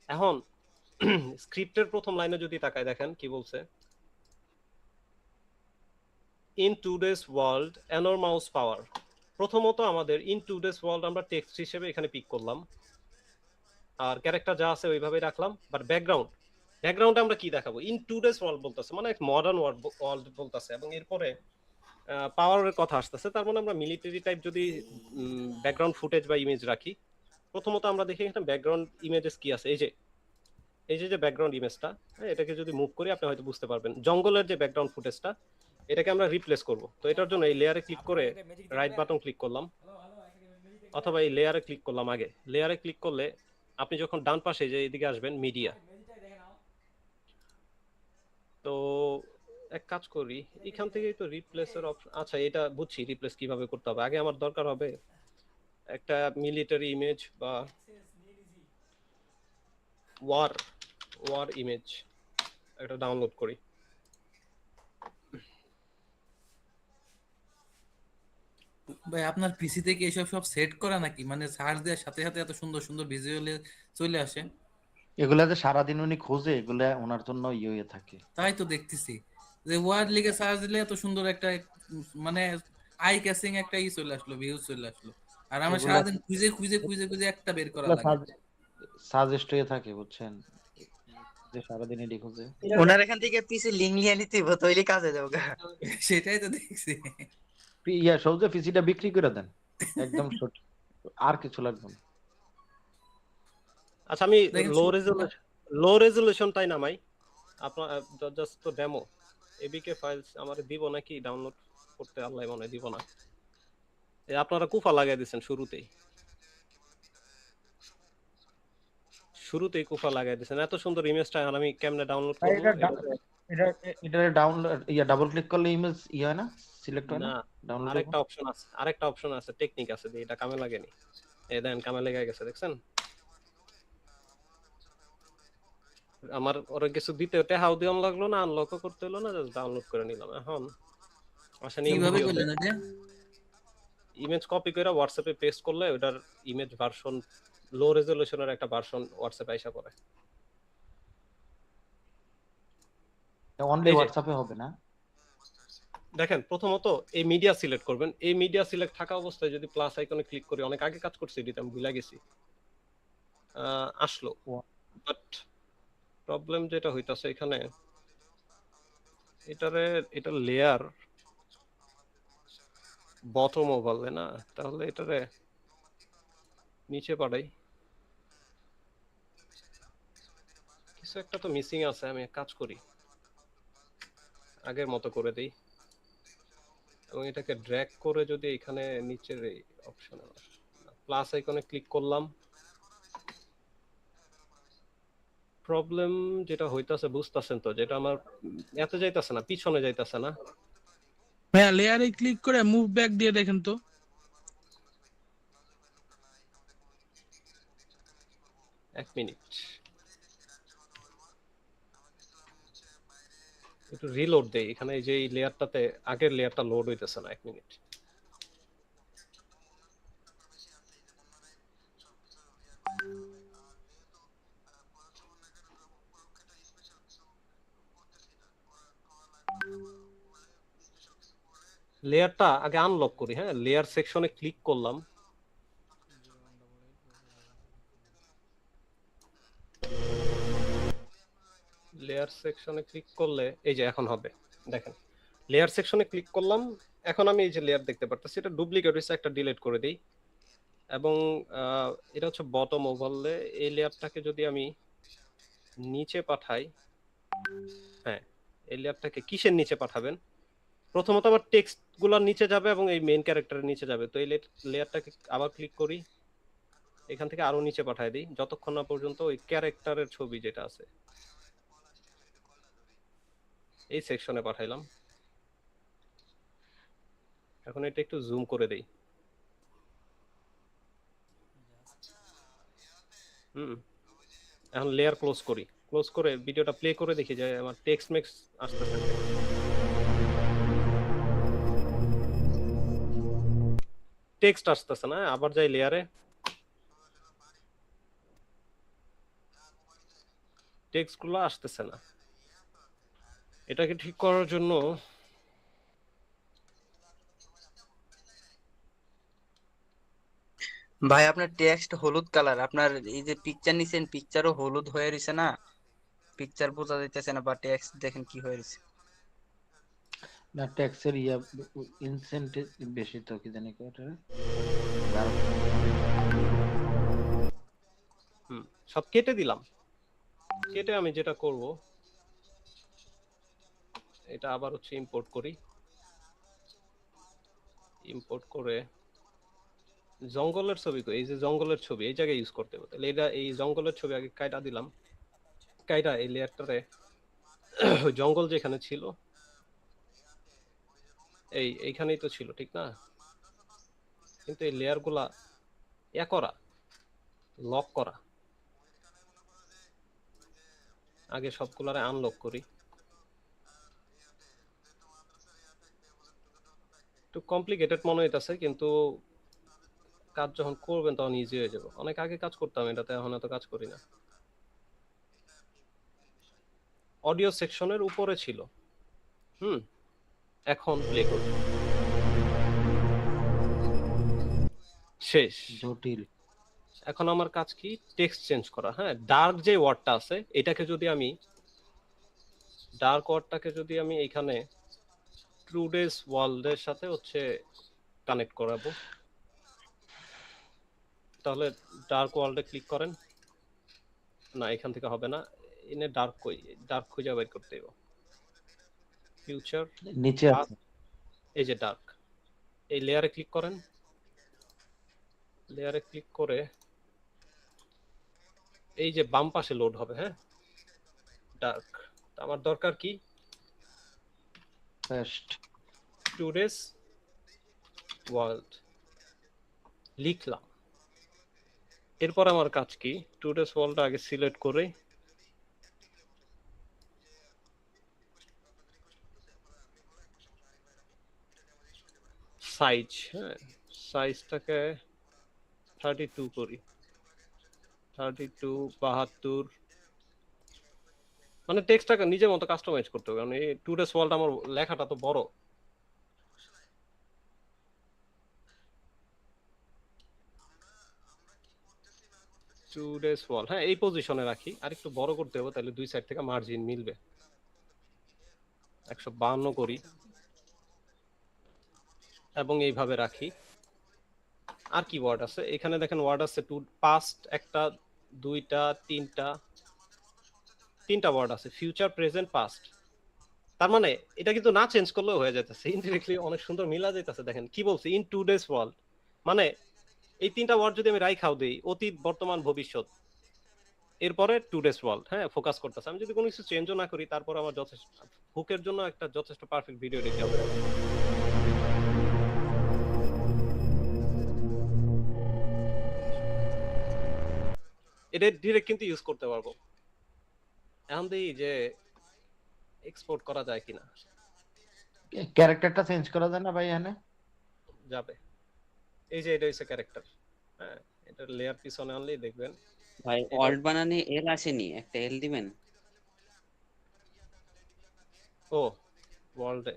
এখন স্ক্রিপ্টের প্রথম লাইনে যদি তাকায় দেখেন কি বলছে, ইন টুডেস ওয়ার্ল্ড এনরমাউস পাওয়ার। প্রথমত আমাদের ইন টুডেস ওয়ার্ল্ড আমরা টেক্সট হিসেবে এখানে পিক করলাম, আর ক্যারেক্টার যা আছে ওইভাবেই রাখলাম। বাট ব্যাকগ্রাউন্ডে আমরা কি দেখাবো, ইন টুডেস ওয়ার্ল্ড বলতেছে মানে মডার্ন ওয়ার্ল্ড বলতেছে, এবং এরপরে পাওয়ারের কথা আসতেছে, তার মানে আমরা মিলিটারি টাইপ যদি ব্যাকগ্রাউন্ড ফুটেজ বা ইমেজ রাখি, প্রথমত আমরা দেখি এখানে ব্যাকগ্রাউন্ড ইমেজেস কি আছে। এই যে ব্যাকগ্রাউন্ড ইমেজটা, এটাকে যদি মুভ করি আপনি হয়তো বুঝতে পারবেন, জঙ্গলের যে ব্যাকগ্রাউন্ড ফুটেজটা এটাকে আমরা রিপ্লেস করব। তো এটার জন্য এই লেয়ারে ক্লিক করে রাইট বাটন ক্লিক করলাম, অথবা এই লেয়ারে ক্লিক করলাম। আগে লেয়ারে ক্লিক করলে আপনি যখন ডান পাশে যে এদিকে আসবেন মিডিয়া, তো এক কাজ করি এখান থেকেই তো রিপ্লেসের অপশন। আচ্ছা এটা বুঝছি রিপ্লেস কিভাবে করতে হবে। আগে আমার দরকার হবে একটা মিলিটারি ইমেজ বা ওয়ার ইমেজ, এটা ডাউনলোড করি। ভাই আপনার পিসি থেকে এসব সব সেট করা নাকি, মানে সার্চ দেওয়ার সাথে সাথে এত সুন্দর সুন্দর ভিজুয়ালে চলে আসে? এগুলা যে সারাদিন উনি খোঁজে, এগুলা ওনার জন্য হয়ে থাকে। তাই তো দেখতেছি যে ওয়ার্ড লিখে সার্চ দিলে এত সুন্দর একটা মানে আই ক্যাচিং একটা চলে আসলো, ভিউ চলে আসলো, আর আমরা সারাদিন খুঁজে খুঁজে খুঁজে খুঁজে একটা বের করা লাগে। সাজেস্ট হয়ে থাকে বুঝছেন, যে সারাদিন এডি খোঁজে। ওনার এখান থেকে পিসি লিংক নিয়ে নিতে হবে, তৈরি কাজে যাও গা। সেটাই তো দেখছি। সহজে পিসিটা বিক্রি করে দেন, একদম সঠিক, আর কিছু লাগবে না। আচ্ছা আমি লো রেজুলেশনটাই নামাই, আপনার জাস্ট তো ডেমো এবিকে ফাইলস আমার দিব নাকি ডাউনলোড করতে, আল্লাহ মনে দিব না। এই আপনারা কুফা লাগাই দিয়েছেন শুরুতেই কুফা লাগাই দিয়েছেন। এত সুন্দর ইমেজটা এখন আমি কেমনে ডাউনলোড ভাই করবো? এটা ডাউনলোড ডাবল ক্লিক করলে ইমেজ হয় না, সিলেক্ট হয় না, না, ডাউনলোড আরেকটা অপশন আছে, টেকনিক আছে, এটা কামে লাগেনি। এই দেখেন কামে লেগে গেছে, দেখছেন? আমার ওরা কিছু দিতে টেহাও দিয়ম লাগলো না, আনলকও করতে হলো না, জাস্ট ডাউনলোড করে নিলাম। এখন আসেন কিভাবে করলেন এটা? ইমেজ কপি করে হোয়াটসঅ্যাপে পেস্ট করলে ওটার ইমেজ ভার্সন লো রেজলিউশনের একটা ভার্সন হোয়াটসঅ্যাপে আইসা পড়ে। অনলি হোয়াটসঅ্যাপে হবে না? দেখেন প্রথমত এই মিডিয়া সিলেক্ট করবেন। এই মিডিয়া সিলেক্ট থাকা অবস্থায় যদি প্লাস আইকনে ক্লিক করি, অনেক আগে কাজ করছি এডিতে, আমি ভুলে গেছি, আসলো। বাট প্রবলেম যেটা হইতাছে এখানে, এটা লেয়ার বটম ওভারলে না, তাহলে এটারে নিচে পাঠাই। কিছু একটা তো মিসিং আছে, আমি এক কাজ করি, আগের মতো করে দেই এবং এটাকে ড্র্যাগ করে যদি এখানে নিচের এই অপশনে প্লাস আইকনে ক্লিক করলাম, প্রবলেম যেটা হইতাছে বুঝতাছেন তো, যেটা আমার এত যাইতাছে না, পিছনে যাইতাছে না। ভাইয়া লেয়ারে ক্লিক করে মুভ ব্যাক দিয়ে দেখেন তো। এক মিনিট, একটু রিলোড দেই। এখানে এই যে এই লেয়ারটাতে আগের লেয়ারটা লোড হইতেছে না, এক মিনিট। লেয়ারটা আগে আনলক করি। হ্যাঁ, লেয়ার সেকশনে ক্লিক করলাম, লেয়ার সেকশনে ক্লিক করলে এই যে এখন হবে, দেখেন লেয়ার সেকশনে ক্লিক করলাম, এখন আমি এই যে লেয়ার দেখতে পারতেছি, এটা ডুপ্লিকেট হয়েছে, একটা ডিলিট করে দিই। এবং এটা হচ্ছে বটম ওভারলে। এই লেয়ারটাকে যদি আমি নিচে পাঠাই, হ্যাঁ এই লেয়ারটাকে কিসের নিচে পাঠাবেন? প্রথমত আমার টেক্সট গুলোর নিচে যাবে এবং এই মেইন ক্যারেক্টারের নিচে যাবে। তো এই লেয়ারটাকে আবার ক্লিক করি, এখান থেকে আরো নিচে পাঠাই দিই, যতক্ষণ না পর্যন্ত ওই ক্যারেক্টারের ছবি যেটা আছে এই সেকশনে পাঠাইলাম। এখন এটা একটু জুম করে দেই। এখন লেয়ার ক্লোজ করি, ক্লোজ করে ভিডিওটা প্লে করে দেখি যে আমার টেক্সট মেক্স আসতেছে। টেক্সট আসতেছে না, আবার যাই লেয়ারে, টেক্সট গুলো আসতেছে না। এটাকে ঠিক করার জন্য ভাই আপনার টেক্সট হলুদ কালার, আপনার এই যে পিকচার নিছেন পিকচারও হলুদ হয়ে রয়েছে না, পিকচার বোঝা যাইতেছে না, বা টেক্সট দেখেন কি হয়ে রয়েছে। না ট্যাক্সের ইনসেন্টিভ বেশি তো, কি জানি এটা সব কেটে দিলাম। কেটে আমি যেটা করব, এটা আবার হচ্ছে ইম্পোর্ট করি, ইম্পোর্ট করে জঙ্গলের ছবি, এই যে জঙ্গলের ছবি এই জায়গায় ইউজ করতে হবে। তাহলে এটা এই জঙ্গলের ছবি আগে কাটা দিলাম, কাটা এই লেয়ারটারে জঙ্গল যেখানে ছিল এইখানেই তো ছিল, ঠিক না? কিন্তু এই লেয়ার গুলা করা, লক করা, আগে সবগুলারে আনলক করি। একটু কমপ্লিকেটেড মনে হইতাছে, কিন্তু কাজ যখন করবেন তখন ইজি হয়ে যাবে। অনেক আগে কাজ করতাম এটাতে, এখন এত কাজ করি না। অডিও সেকশনের উপরে ছিল, এখন প্লে করব। শেষ, জটিল। এখন আমার কাজ কি? টেক্সট চেঞ্জ করা। হ্যাঁ, ডার্ক যে ওয়ার্ডটা আছে এটাকে যদি আমি, ডার্ক ওয়ার্ডটাকে যদি আমি এখানে টুডেস ওয়ার্ল্ডের সাথে হচ্ছে কানেক্ট করাবো, তাহলে ডার্ক ওয়ার্ল্ডে ক্লিক করেন। না, এখান থেকে হবে না, এনে ডার্ক খুঁজে বের করতে হবে। ফিউচার নিচে আছে, এই যে ডার্ক, এই লেয়ারে ক্লিক করেন, লেয়ারে ক্লিক করে এই যে বাম পাশে লোড হবে, হ্যাঁ ডার্ক। আমার দরকার কি বেস্ট টুডেস ওয়ার্ল্ড লিখলাম। এরপর আমার কাজ কি, টুডেস ওয়ার্ল্ডটা আগে সিলেক্ট করে সাইজ, হ্যাঁ সাইজটাকে 32 করি, 32 72, মানে টেক্সটটাকে নিজের মতো কাস্টমাইজ করতে হবে, কারণ এই টুডেস ওয়ার্ল্ড আমার লেখাটা তো বড়। টুডেস ওয়ার্ল্ড, হ্যাঁ এই পজিশনে রাখি, আর একটু বড় করতে হবে, তাহলে দুই সাইড থেকে মার্জিন মিলবে। 152 করি এবং এইভাবে রাখি। আর কি ওয়ার্ড আছে এখানে দেখেন, ওয়ার্ড আছে টু পাস্ট একটা, দুইটা, তিনটা ওয়ার্ড আছে, ফিউচার প্রেজেন্ট পাস্ট। তার মানে এটা কিন্তু না চেঞ্জ করলেও হয়ে যাইতেছে, ইনডিরেক্টলি অনেক সুন্দর মিলা যাইতেছে। দেখেন কি বলছে, ইন টুডেস ওয়ার্ল্ড, মানে এই তিনটা ওয়ার্ড যদি আমি রাইখাও দেই, অতীত বর্তমান ভবিষ্যৎ, এরপরে টুডেস ওয়ার্ল্ড, হ্যাঁ ফোকাস করতেছে। আমি যদি কোনো কিছু চেঞ্জও না করি, তারপর আমার যথেষ্ট হুকের জন্য একটা যথেষ্ট পারফেক্ট ভিডিও রেডি হবে। এটা ডিরেক্ট কিন্তু ইউজ করতে পারবো। এখন দেখি যে এক্সপোর্ট করা যায় কিনা। ক্যারেক্টারটা চেঞ্জ করা যায় না ভাই এখানে? যাবে, এই যে এটা হচ্ছে ক্যারেক্টার, হ্যাঁ এটা লেয়ার পিছনে আনলেই দেখবেন। ভাই ওয়ার্ল্ড বানানে এল আসেনি, একটা এল দিবেন। ও ওয়ার্ল্ডে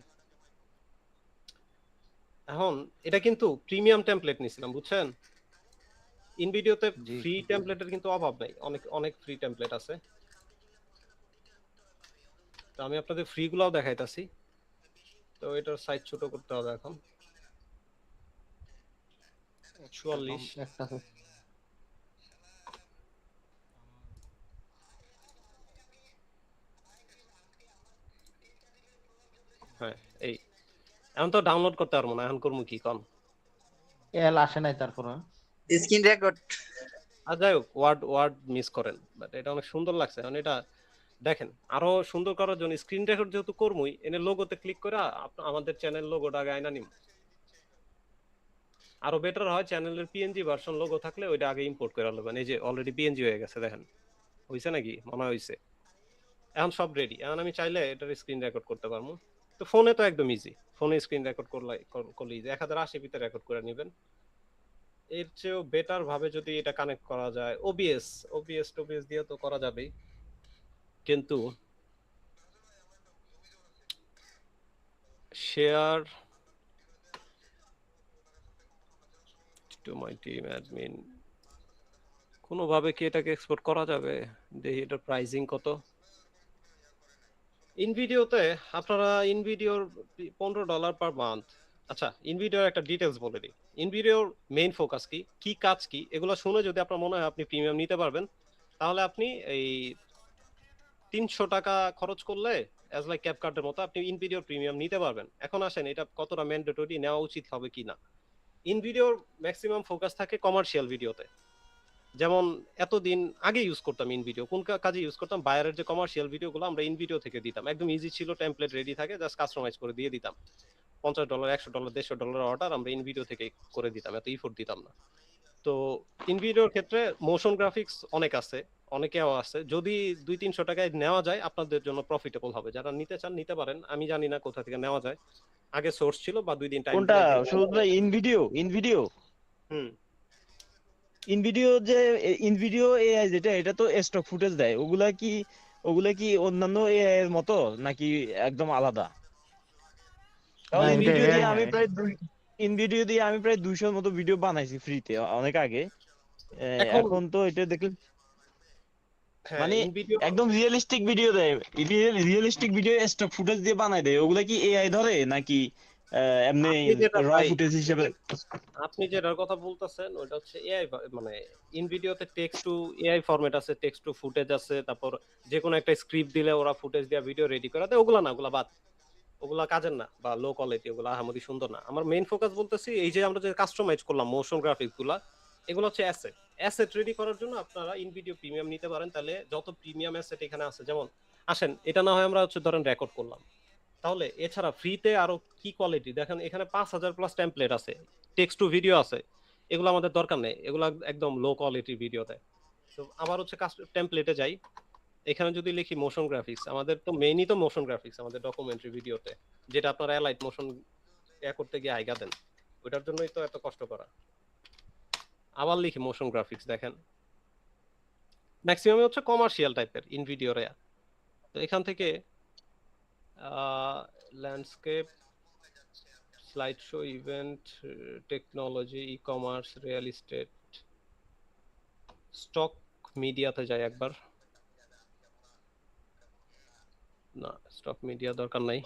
এখন এটা কিন্তু প্রিমিয়াম টেমপ্লেট নিছিলাম, বুঝছেন? ইন ভিডিওতে ফ্রি টেমপ্লেটের কিন্তু অভাব নাই, অনেক অনেক ফ্রি টেমপ্লেট আছে। তো আমি আপনাদের ফ্রি গুলাও দেখাইতাছি। তো এটার সাইজ ছোট করতে হবে এখন, 44 একটা হ্যাঁ এই এখন তো ডাউনলোড করতে পারবো না, এখন করবো কি কন? এল আসে নাই তারপর স্ক্রিন রেকর্ড। আর যাই হোক, ওয়ার্ড মিস করেন, বাট এটা অনেক সুন্দর লাগছে। এখন এটা দেখেন আরো সুন্দর করার জন্য স্ক্রিন রেকর্ড যেহেতু করবই, এনে লোগোতে ক্লিক করে আমাদের চ্যানেল লোগোটা আগে আইনা নিব। আরো বেটার হয় চ্যানেলের পিএনজি ভার্সন লোগো থাকলে ওইটা আগে ইম্পোর্ট করে নেবেন। এই যে অলরেডি পিএনজি হয়ে গেছে, দেখেন হইছে নাকি? মনে হইছে। এখন সব রেডি, এখন আমি চাইলে এটার স্ক্রিন রেকর্ড করতে পারবো। তো ফোনে তো একদম ইজি, ফোনে স্ক্রিন রেকর্ড করলে ইজি, 1080 পিতে রেকর্ড করে নেবেন। এর চেয়েও বেটার ভাবে যদি এটা কানেক্ট করা যায়, ওবিএস দিয়ে তো করা যাবেই, কিন্তু share to my team admin, কোনোভাবে কি এটাকে এক্সপোর্ট করা যাবে? দেখি এটার প্রাইসিং কত। ইনভিডিওতে আপনারা ইনভিডিওর $15 পার মান্থ। আচ্ছা ইনভিডিওর একটা ডিটেলস বলে দিই, ইনভিডিওর মেইন ফোকাস কি, কি কাজ কি, এগুলো শুনে যদি আপনার মনে হয় আপনি প্রিমিয়াম নিতে পারবেন, তাহলে আপনি এই $300 খরচ করলে অ্যাজ লাইক ক্যাপকার্টের মতো আপনি ইনভিডিওর প্রিমিয়াম নিতে পারবেন। এখন আসেন এটা কতটা ম্যান্ডেটরি, নেওয়া উচিত হবে কিনা। ইনভিডিওর ম্যাক্সিমাম ফোকাস থাকে কমার্শিয়াল ভিডিওতে, যেমন এতদিন আগে ইউজ করতাম ইনভিডিও, কোন কাজে ইউজ করতাম, বায়ারের যে কমার্শিয়াল ভিডিওগুলো আমরা ইনভিডিও থেকে দিতাম, একদম ইজি ছিল, টেমপ্লেট রেডি থাকে, জাস্ট কাস্টমাইজ করে দিয়ে দিতাম। $50 $100 $150 অর্ডার আমরা ইনভিডিও থেকে করে দিতাম, এত ইফোর্ট দিতাম না। তো ইনভিডিওর ক্ষেত্রে মোশন গ্রাফিক্স অনেক আছে, অনেকেও আছে, যদি 200-300 টাকায় নেওয়া যায় আপনাদের জন্য প্রফিটেবল হবে। যারা নিতে চান নিতে পারেন, আমি জানি না কোথা থেকে নেওয়া যায়, আগে সোর্স ছিল বা 2 দিন টাইম। কোনটা সুদ ভাই? ইনভিডিও ইনভিডিও এআই যেটা, এটা তো স্টক ফুটেজ দেয়, ওগুলা কি অন্যান্য এআই এর মতো নাকি একদম আলাদা? কারণ ইনভিডিও দিয়ে আমি প্রায় 200 মতো ভিডিও বানাইছি ফ্রিতে অনেক আগে। এখন তো এটা দেখলে মানে একদম রিয়েলিস্টিক ভিডিও দেয়, রিয়েলিস্টিক ভিডিও স্টক ফুটেজ দিয়ে বানাই দেয়। ওগুলা কি এআই ধরে নাকি এমনি র ফুটেজ হিসেবে? আপনি যেটার কথা বলতেছেন ওটা হচ্ছে এআই, মানে ইনভিডিওতে টেক্সট টু এআই ফরম্যাট আছে, টেক্সট টু ফুটেজ আছে, তারপর যে কোনো একটা স্ক্রিপ্ট দিলে ওরা ফুটেজ দিয়ে ভিডিও রেডি করে দেয়। ওগুলা না, ওগুলা বাদ, ওগুলা কাজের না বা লো কোয়ালিটি, ওগুলা আহামরি সুন্দর না। আমার মেইন ফোকাস বলতেছি এই যে আমরা যে কাস্টমাইজ করলাম মোশন গ্রাফিক্স গুলা, এগুলো হচ্ছে অ্যাসেট। অ্যাসেট রেডি করার জন্য আপনারা ইনভিডিও প্রিমিয়াম নিতে পারেন, তাহলে যত প্রিমিয়াম অ্যাসেট এখানে আছে, যেমন আসেন এটা না হয় আমরা হচ্ছে ধরেন রেকর্ড করলাম, তাহলে এছাড়া ফ্রিতে আরো কি কোয়ালিটি দেখেন, এখানে 5000 প্লাস টেমপ্লেট আছে, টেক্সট টু ভিডিও আছে, এগুলো আমাদের দরকার নেই, এগুলো একদম লো কোয়ালিটির ভিডিও দেয়। তো আবার হচ্ছে টেমপ্লেটে যাই, এখানে যদি লিখি মোশন গ্রাফিক্স, আমাদের তো মেইনই তো মোশন গ্রাফিক্স আমাদের ডকুমেন্টারি ভিডিওতে, যেটা আপনারা অ্যালাইট মোশন করতে গিয়ে আইগা দেন, ওইটার জন্যই তো এত কষ্ট করা। আবার লিখি মোশন গ্রাফিক্স, দেখেন ম্যাক্সিমাম হচ্ছে কমার্শিয়াল টাইপের ইনভিডিও রে। তো এখান থেকে landscape, slide show, event, technology, e commerce, real estate, stock মিডিয়াতে যাই একবার। না, স্টক মিডিয়া দরকার নাই।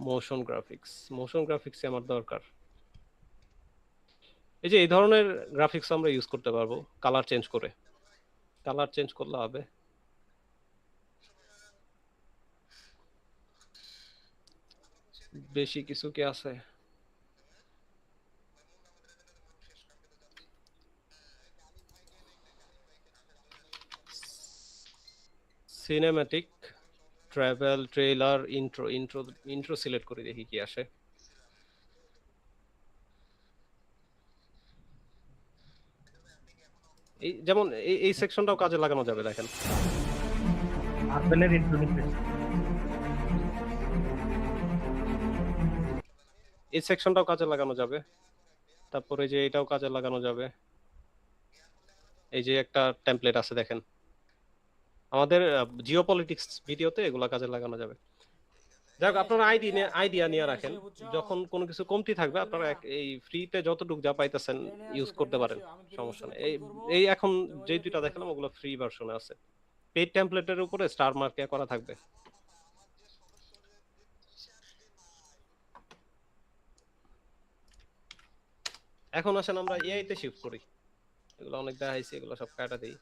মোশন গ্রাফিক্স, মোশন গ্রাফিক্স আমার দরকার। এই যে এই ধরনের গ্রাফিক্স আমরা ইউজ করতে পারবো কালার চেঞ্জ করে, কালার চেঞ্জ করলে হবে। বেশি কিছু কি আছে? Cinematic, travel, trailer, intro, intro select করে দেখি কি আসে। এই যেমন এই সেকশনটাও কাজে লাগানো যাবে, দেখেন আপেলের ইন্ট্রোডাকশন, এই সেকশনটাও কাজে লাগানো যাবে, তারপরে যে এটাও কাজে লাগানো যাবে। এই যে একটা টেমপ্লেট আছে দেখেন, আমাদের জিওপলিটিক্স ভিডিওতে এগুলা কাজে লাগানো যাবে। যাক, আপনারা আইডিয়া নিয়ে রাখেন, যখন কোনো কিছু কমতি থাকবে আপনারা এই ফ্রিতে যতটুকু যা পাইতেছেন ইউজ করতে পারেন, সমস্যা নেই। এই এখন যে দুইটা দেখালাম ওগুলো ফ্রি ভার্সনে আছে, পেইড টেমপ্লেটের উপরে স্টার মার্ক করা থাকবে। এখন আসেন আমরা এআই তে শিফট করি, এগুলো অনেক দেখাইছি, এগুলো সব কাটা দেই।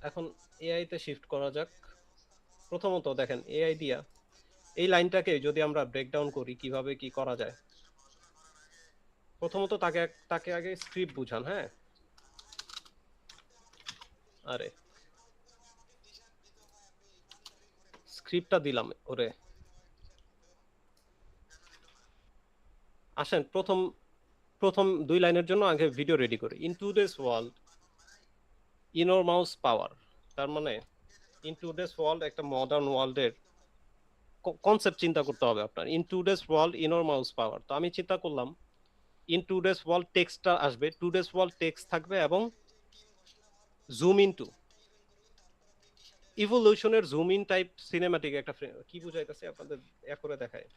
এখন এআই তে শিফট করা যাক। প্রথমত দেখেন এআই দিয়া এই লাইনটাকে যদি আমরা ব্রেকডাউন করি কিভাবে কি করা যায়, প্রথমত তাকে আগে স্ক্রিপ্ট বুঝান। হ্যাঁ, আরে স্ক্রিপ্টটা দিলাম ওরে। আসেন প্রথম 2 লাইনের জন্য আগে ভিডিও রেডি করি। ইন টুডেস ওয়ার্ল্ড ইনরমাউস পাওয়ার, তার মানে ইন টুডেস ওয়ার্ল্ড একটা মডার্ন ওয়ার্ল্ডের কনসেপ্ট চিন্তা করতে হবে আপনার। ইন টুডেস ওয়ার্ল্ড ইনরমাউস পাওয়ার, তো আমি চিন্তা করলাম ইন টুডেস ওয়ার্ল্ড টেক্সটটা আসবে, টুডেস ওয়ার্ল্ড টেক্সট থাকবে এবং জুম ইনটু ইভলিউশনের জুম ইন টাইপ সিনেম্যাটিক একটা কি বুঝাইতেছে আপনাদের করে দেখায়।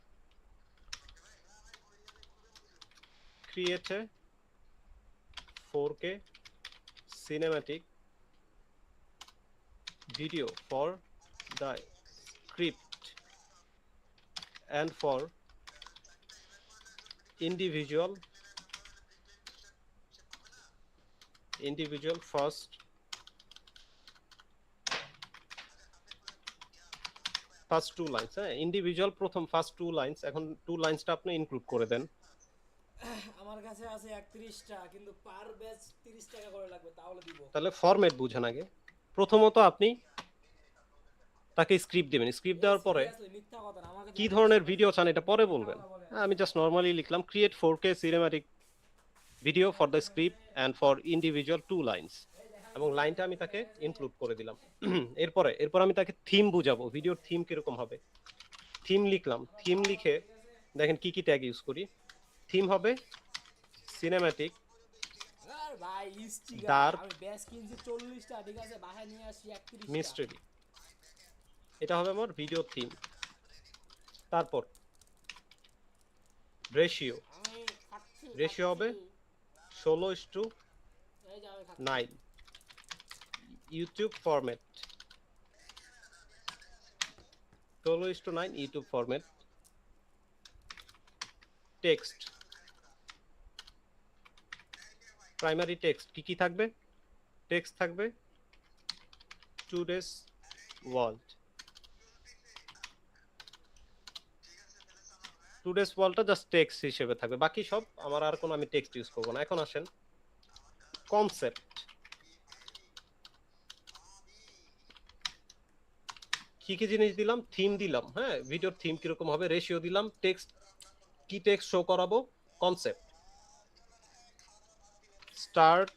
Create a 4K cinematic video for the script and for individual first two lines, হ্যাঁ ইন্ডিভিজুয়াল প্রথম ফার্স্ট 2 লাইনস, এখন 2 লাইনসটা আপনি ইনক্লুড করে দেন। আমার কাছে আছে 31টা, কিন্তু পার ব্যাচ 30 টাকা করে লাগবে, তাহলে দিব। তাহলে ফরম্যাট বুঝেন আগে। প্রথমত আপনি তাকে স্ক্রিপ্ট দিবেন, স্ক্রিপ্ট দেওয়ার পরে কি ধরনের ভিডিও চান এটা পরে বলবেন। আমি জাস্ট নরমালি লিখলাম create 4K cinematic video for the script and for individual 2 lines, এবং লাইনটা আমি তাকে ইনক্লুড করে দিলাম। এরপর আমি তাকে থিম বুঝাবো, ভিডিওর থিম কিরকম হবে। থিম লিখলাম, থিম লিখে দেখেন কি ট্যাগ ইউজ করি। থিম হবে সিনেম্যাটিক, আর ভাই স্টিকার ডার্ক, আমি ব্যাচ কিনছি 40টা, ঠিক আছে, বাসায় নিয়ে আসি 31টা। মিস্ট্রি, এটা হবে আমার ভিডিও থিম। তারপর রেশিও হবে 16:9। YouTube format 16:9 YouTube format. Text, primary text কি থাকবে? টেক্সট থাকবে টুডেস ওয়ার্ল্ড, টুডেস ওয়ালটা জাস্ট টেক্সট হিসেবে থাকবে, বাকি সব আমার আর কোনো আমি টেক্সট ইউজ করব না। এখন আসেন কনসেপ্ট, কি কি জিনিস দিলাম, থিম দিলাম, হ্যাঁ ভিডিওর থিম কিরকম হবে, রেশিও দিলাম, টেক্সট কি টেক্সট শো করাবো, কনসেপ্ট। স্টার্ট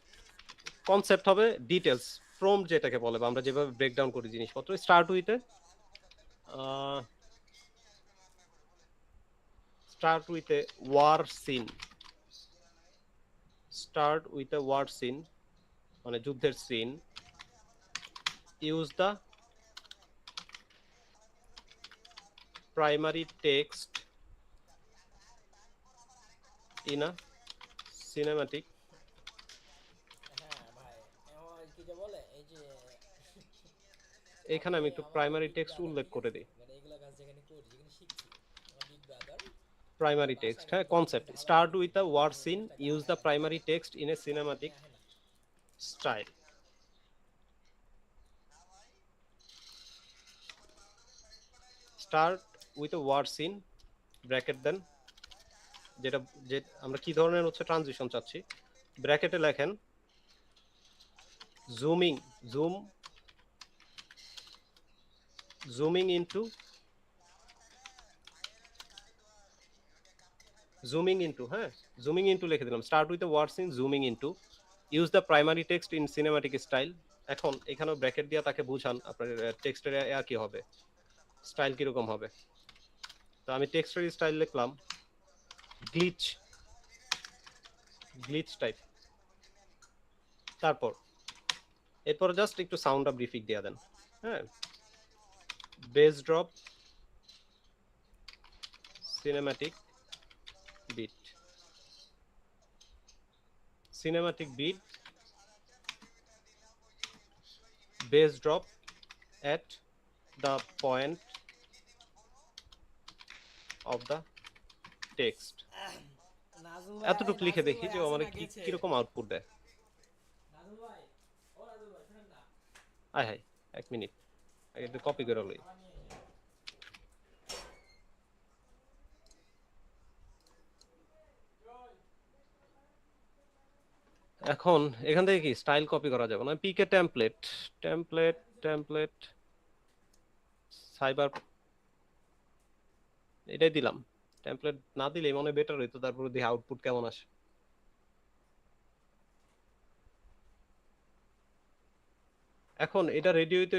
কনসেপ্ট হবে ডিটেলস, ফ্রম যেটাকে বলে বা আমরা যেভাবে ব্রেকডাউন করি জিনিসপত্র। Start with a war scene, start with a war scene মানে যুদ্ধের scene. Use the primary text in a cinematic. হ্যাঁ ভাই আমার কি যে বলে এই যে এখানে আমি একটু প্রাইমারি টেক্সট উল্লেখ করে দিই। মানে এগুলা কাজ যেখানে করি যেখানে শিখছি আমার বিগ ব্রাদার প্রাইমারি টেক্সট, হ্যাঁ concept start with a war scene, use the primary text in a cinematic style. Start with a war scene bracket then, যেটা যে আমরা কি ধরনের হচ্ছে ট্রানজিশন চাচ্ছি, ব্র্যাকেটে লেখেন জুমিং ইনটু হ্যাঁ জুমিং ইনটু লিখে দিলাম। Start with a word scene zooming into, use the primary text in cinematic style. এখন এখানেও ব্র্যাকেট দিয়ে তাকে বুঝান আপনার টেক্সটের কি হবে, স্টাইল কিরকম হবে। তো আমি টেক্সটের স্টাইল লিখলাম গ্লিচ টাইপ। তারপর এরপর জাস্ট একটু সাউন্ড অফ ব্রিফিক দিয়ে দেন, হ্যাঁ bass drop cinematic beat, bass drop at the point of the text। নাজুল এতটুকু লিখে দেখি যে আমাদের কিরকম আউটপুট দেয়। নাজুল ভাই ও নাজুল ভাই শুনেন না আয় হাই এক মিনিট আগে একটু কপি করে লই। এখন এখান থেকে কি স্টাইল কপি করা যাবে না, পিকে টেমপ্লেট সাইবার এটাই দিলাম। টেমপ্লেট না দিলে মনে বেটার হইতো, তারপরে দেখি আউটপুট কেমন আসে। এখন এটা রেডি হইতে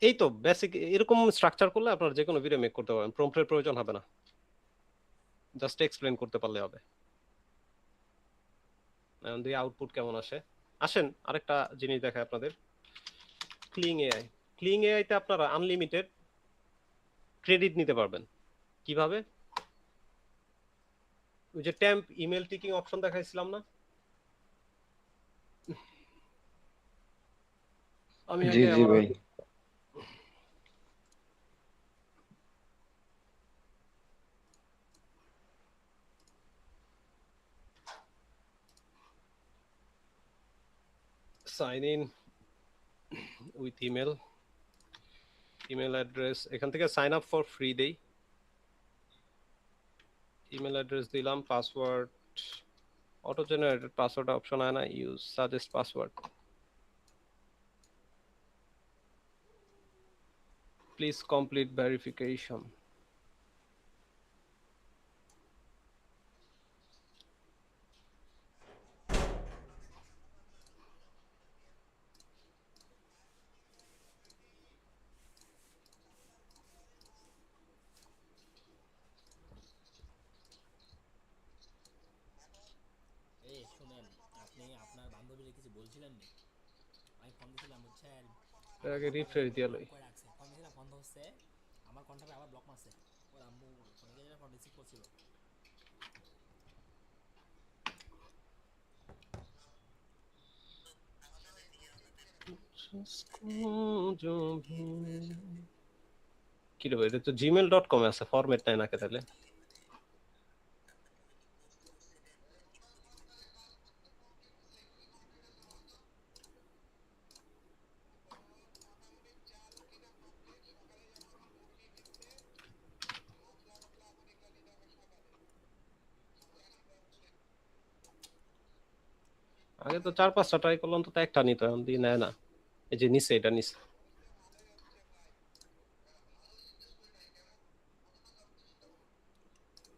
এই তো বেসিক এরকম স্ট্রাকচার করলে আপনারা যে কোনো ভিডিও মেক করতে পারবেন, প্রম্পটের প্রয়োজন হবে না, জাস্ট এক্সপ্লেন করতে পারলে হবে। এখন দেখি আউটপুট কেমন আসে। আসেন আরেকটা জিনিস দেখাই আপনাদের, ক্লিং এআই তে আপনারা আনলিমিটেড ক্রেডিট নিতে পারবেন। কিভাবে? ওই যে ট্যাম্প ইমেল টিকিং অপশন দেখাইছিলাম না, আমি জি জি ভাই sign in with email address, এখান থেকে সাইন আপ ফর ফ্রি দেই, ইমেল অ্যাড্রেস দিলাম, password auto generated password option আয় না, use suggest password, please complete verification. এই শুনেন আপনি আপনার বান্ধবীর কিছু বলছিলেন না, আমি ফোন দিছিলাম বুঝছেন আগে রিফ্রেশ দিয়ে লই। কই রাখছে ফোন দিছিলাম বন্ধ হচ্ছে আমার কন্টাক্টে আবার ব্লক মারছে ওর আম্মু ফোন দিয়ে ফোন রিসিভ করছিল। কি রে ভাই, এটা তো gmail.com এ আছে, ফরম্যাট নাই নাকি তাহলে? আগে তো 4-5টা ট্রাই করলাম, তো একটা নিত, এখন দিয়ে নেয় না। এই যে নিচে, এটা নিচে।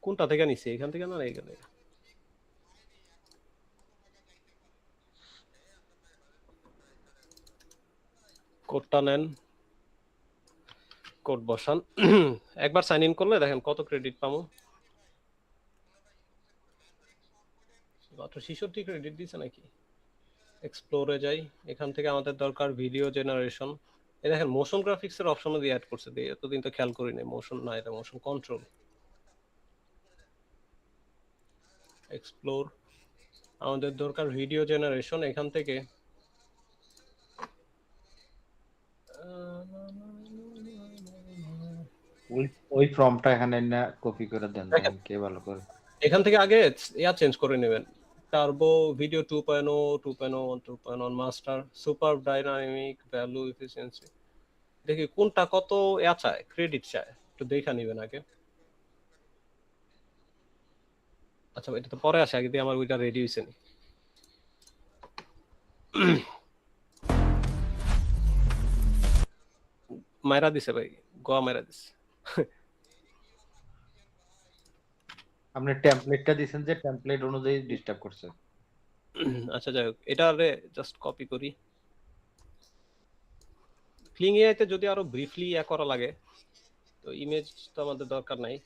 কোনটা থেকে নিছে? এখান থেকে না, এখান থেকে? কোডটা নেন, কোড বসান। একবার সাইন ইন করলে দেখেন কত ক্রেডিট পাবো। মাত্র 66 ক্রেডিট দিছে নাকি? এক্সপ্লোরে যাই, এখান থেকে আমাদের দরকার ভিডিও জেনারেশন। এই দেখেন মোশন গ্রাফিক্স এর অপশনও দিয়ে অ্যাড করছে, দিয়ে এতদিন তো খেয়াল করিনি। মোশন না, এটা মোশন কন্ট্রোল। এক্সপ্লোর, আমাদের দরকার ভিডিও জেনারেশন। এখান থেকে ওই ফর্মটা এখানে না কপি করে দেন কে ভালো করে। এখান থেকে আগে ইয়া চেঞ্জ করে নেবেন, turbo video 2.0, 2.1, 2.1 master, super dynamic value efficiency. দেখি কোনটা কত ইয়া চায়, ক্রেডিট চায়, একটু দেখা নেবেন আগে। আচ্ছা, এটা তো পরে আসে, আগে দিয়ে আমার ওইটা রেডি হইছে নি। মাইরা দিছে ভাই, গোয়া মাইরা দিছে। আপনি টেমপ্লেটটা দিবেন যে টেমপ্লেট অনুযায়ী ডিস্টার্ব করছে। আচ্ছা যাই হোক, এটা জাস্ট কপি করি। ফ্লিং এআইতে যদি আরো ব্রিফলি ইয়া করা লাগে, তো ইমেজ তো আমাদের দরকার নাই।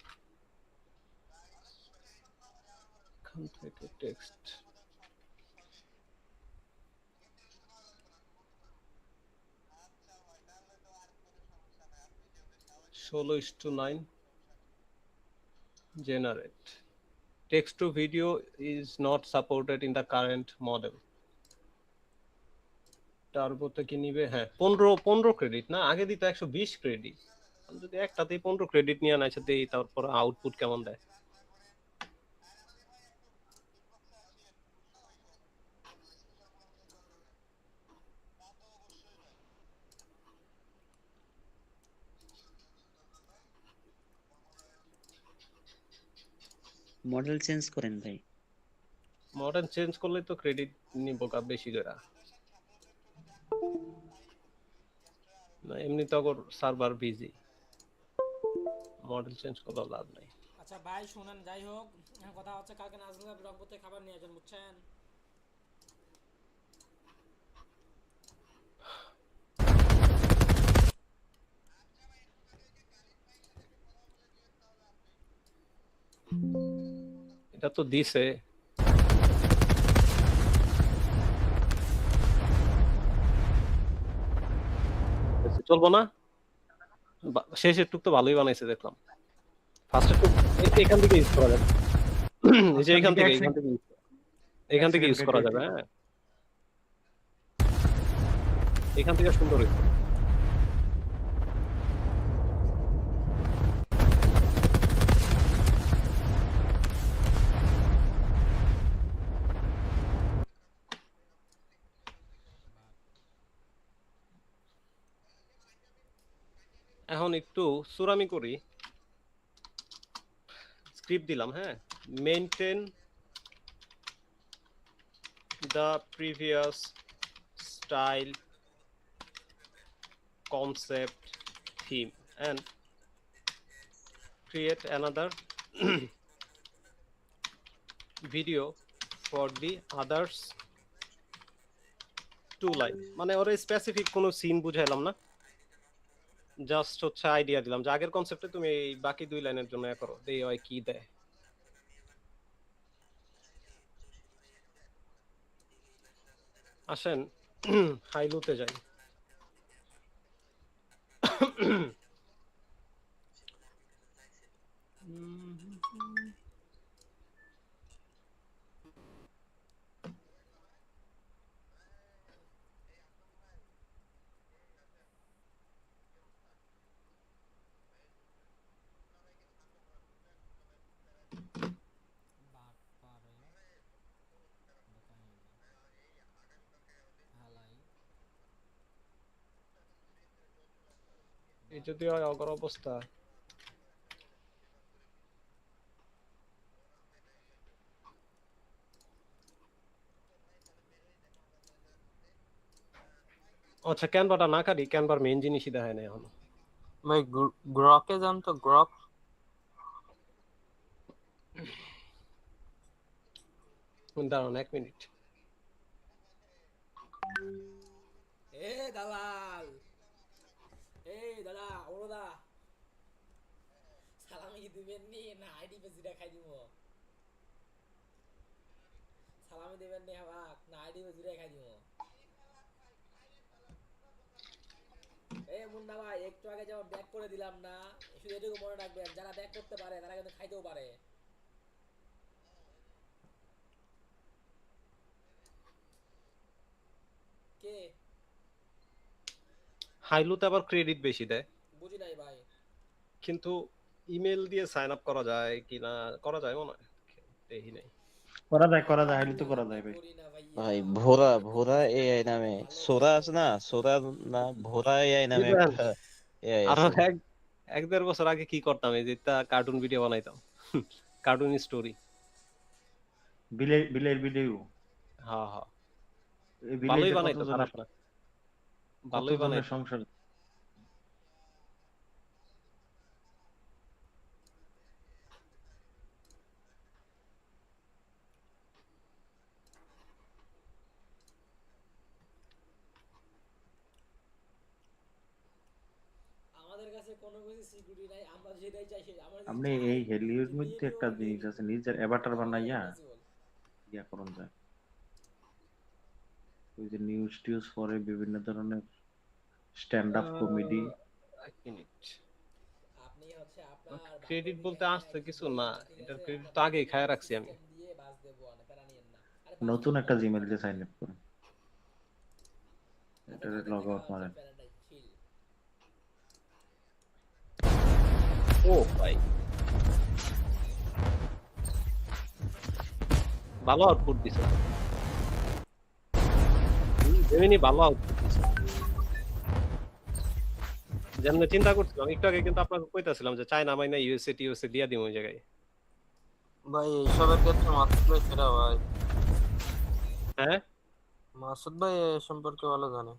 এখান থেকে text, (16:9) generate text to video is not supported in the current model. টার্বোতে কি নিবে? হ্যাঁ, 15 ক্রেডিট না, আগে দিত 120 ক্রেডিট। যদি একটাতেই 15 ক্রেডিট নিয়ে আনাইছে, দেই তারপর আউটপুট কেমন দেয়। মডেল চেঞ্জ করেন ভাই। মডেল চেঞ্জ করলে তো ক্রেডিট নিব বেশি করে না, এমনি তো সার্ভার বিজি, মডেল চেঞ্জ করার লাভ নাই। আচ্ছা ভাই শুনেন, যাই হোক কথা হচ্ছে কালকে নাজমুল ভাই রংপুর খাবার নিয়ে আসবেন, বুঝছেন? এটা তো দিছে, চলবো না? শেষের টুক তো ভালোই বানাইছে দেখলাম। ফার্স্টের টুক এখান থেকে ইউজ করা যাবে, এই যে এখান থেকে ইউজ করা যাবে। হ্যাঁ, এখান থেকে সুন্দর হইছে। এখন একটু সুরামি করি, স্ক্রিপ্ট দিলাম। হ্যাঁ, maintain the previous style, concept, theme, and create another video for the others two line। মানে ওরে স্পেসিফিক কোনো সিন বুঝাইলাম না, জাস্ট হচ্ছে আইডিয়া দিলাম যে আগের কনসেপ্টে তুমি এই বাকি 2 লাইনের জন্য এ করো, দেই হয় কি দেয়। আসেন হাইলুতে যাই। এই যদি হয় অগর অবস্থা, আচ্ছা ক্যানভাটা না কাটি, ক্যানভার মেইন জিনিসই দেখায় না এখন। ভাই গ্রকে যান তো, গ্রক। দাঁড়ান 1 মিনিট। এ দালাল, এই দাদা ওরদা, সালামি কি দিবেন নি না আইডি পেজ দেখাই দিব? সালামি দিবেন নি হাবাক না আইডি পেজ দেখাই দিব? এই মুন্না ভাই একটু আগে যেমন ব্যাক করে দিলাম না, শুধু এটুকু মনে রাখবেন, যারা ব্যাক করতে পারে তারা কিন্তু খাইতেও পারে। কে হাইলুতে আবার ক্রেডিট বেশি দেয়, বুঝি নাই ভাই। কিন্তু ইমেল দিয়ে সাইন আপ করা যায় কিনা, করা যায় মনে হয়, দেখি নাই। করা যায়, হাইলি তো করা যায় ভাই। ভাই ভোরা এআই নামে সোরা আছে না, সোরা না ভোরা এআই নামে একটা এআই আরো আছে। 1-1.5 বছর আগে কি করতাম, এই যে কার্টুন ভিডিও বানাইতাম, কার্টুন স্টোরি। বিলের ভিডিও। হ্যাঁ হ্যাঁ, এই ভালোই বিলের বানাইতো, খারাপ না, ভালোই বানাইতো। সংসার। আমাদের কাছে কোনো কিছু সিকিউরিটি নাই, আমরা যেটাই চাই সেটা আমরা আপনি এই হেলিউড মধ্যে একটা জিনিস আছে, নিজের অ্যাভাটার বানাইয়া ইয়া করুন যায়। ওই যে নিউজ টিউজ পরে বিভিন্ন ধরনের স্ট্যান্ড আপ কমেডি। 1 মিনিট। আপনি হচ্ছে আপনার ক্রেডিট বলতে আসতে কিছু না, এটার ক্রেডিট তো আগেই খায় রাখছি আমি। দিয়ে বাস দেবো না, প্যারা নিয়েন না। আরে নতুন একটা জিমেইল দিয়ে সাইন আপ করুন, এটারে লগ আউট মারেন। ও ভাই ভালো আউটপুট দিছে, জেমিনি ভালো আউটপুট দিছে। যেমন চিন্তা করছিলাম একটু আগে, কিন্তু আপনাকে কইতাছিলাম যে চায়না মাইনা ইউএসএ টিউএসএ দিয়া দিম ওই জায়গায়। ভাই এইসবের ক্ষেত্রে মাসুদ ভাই সেরা ভাই। হ্যাঁ মাসুদ ভাই এ সম্পর্কে ভালো জানে।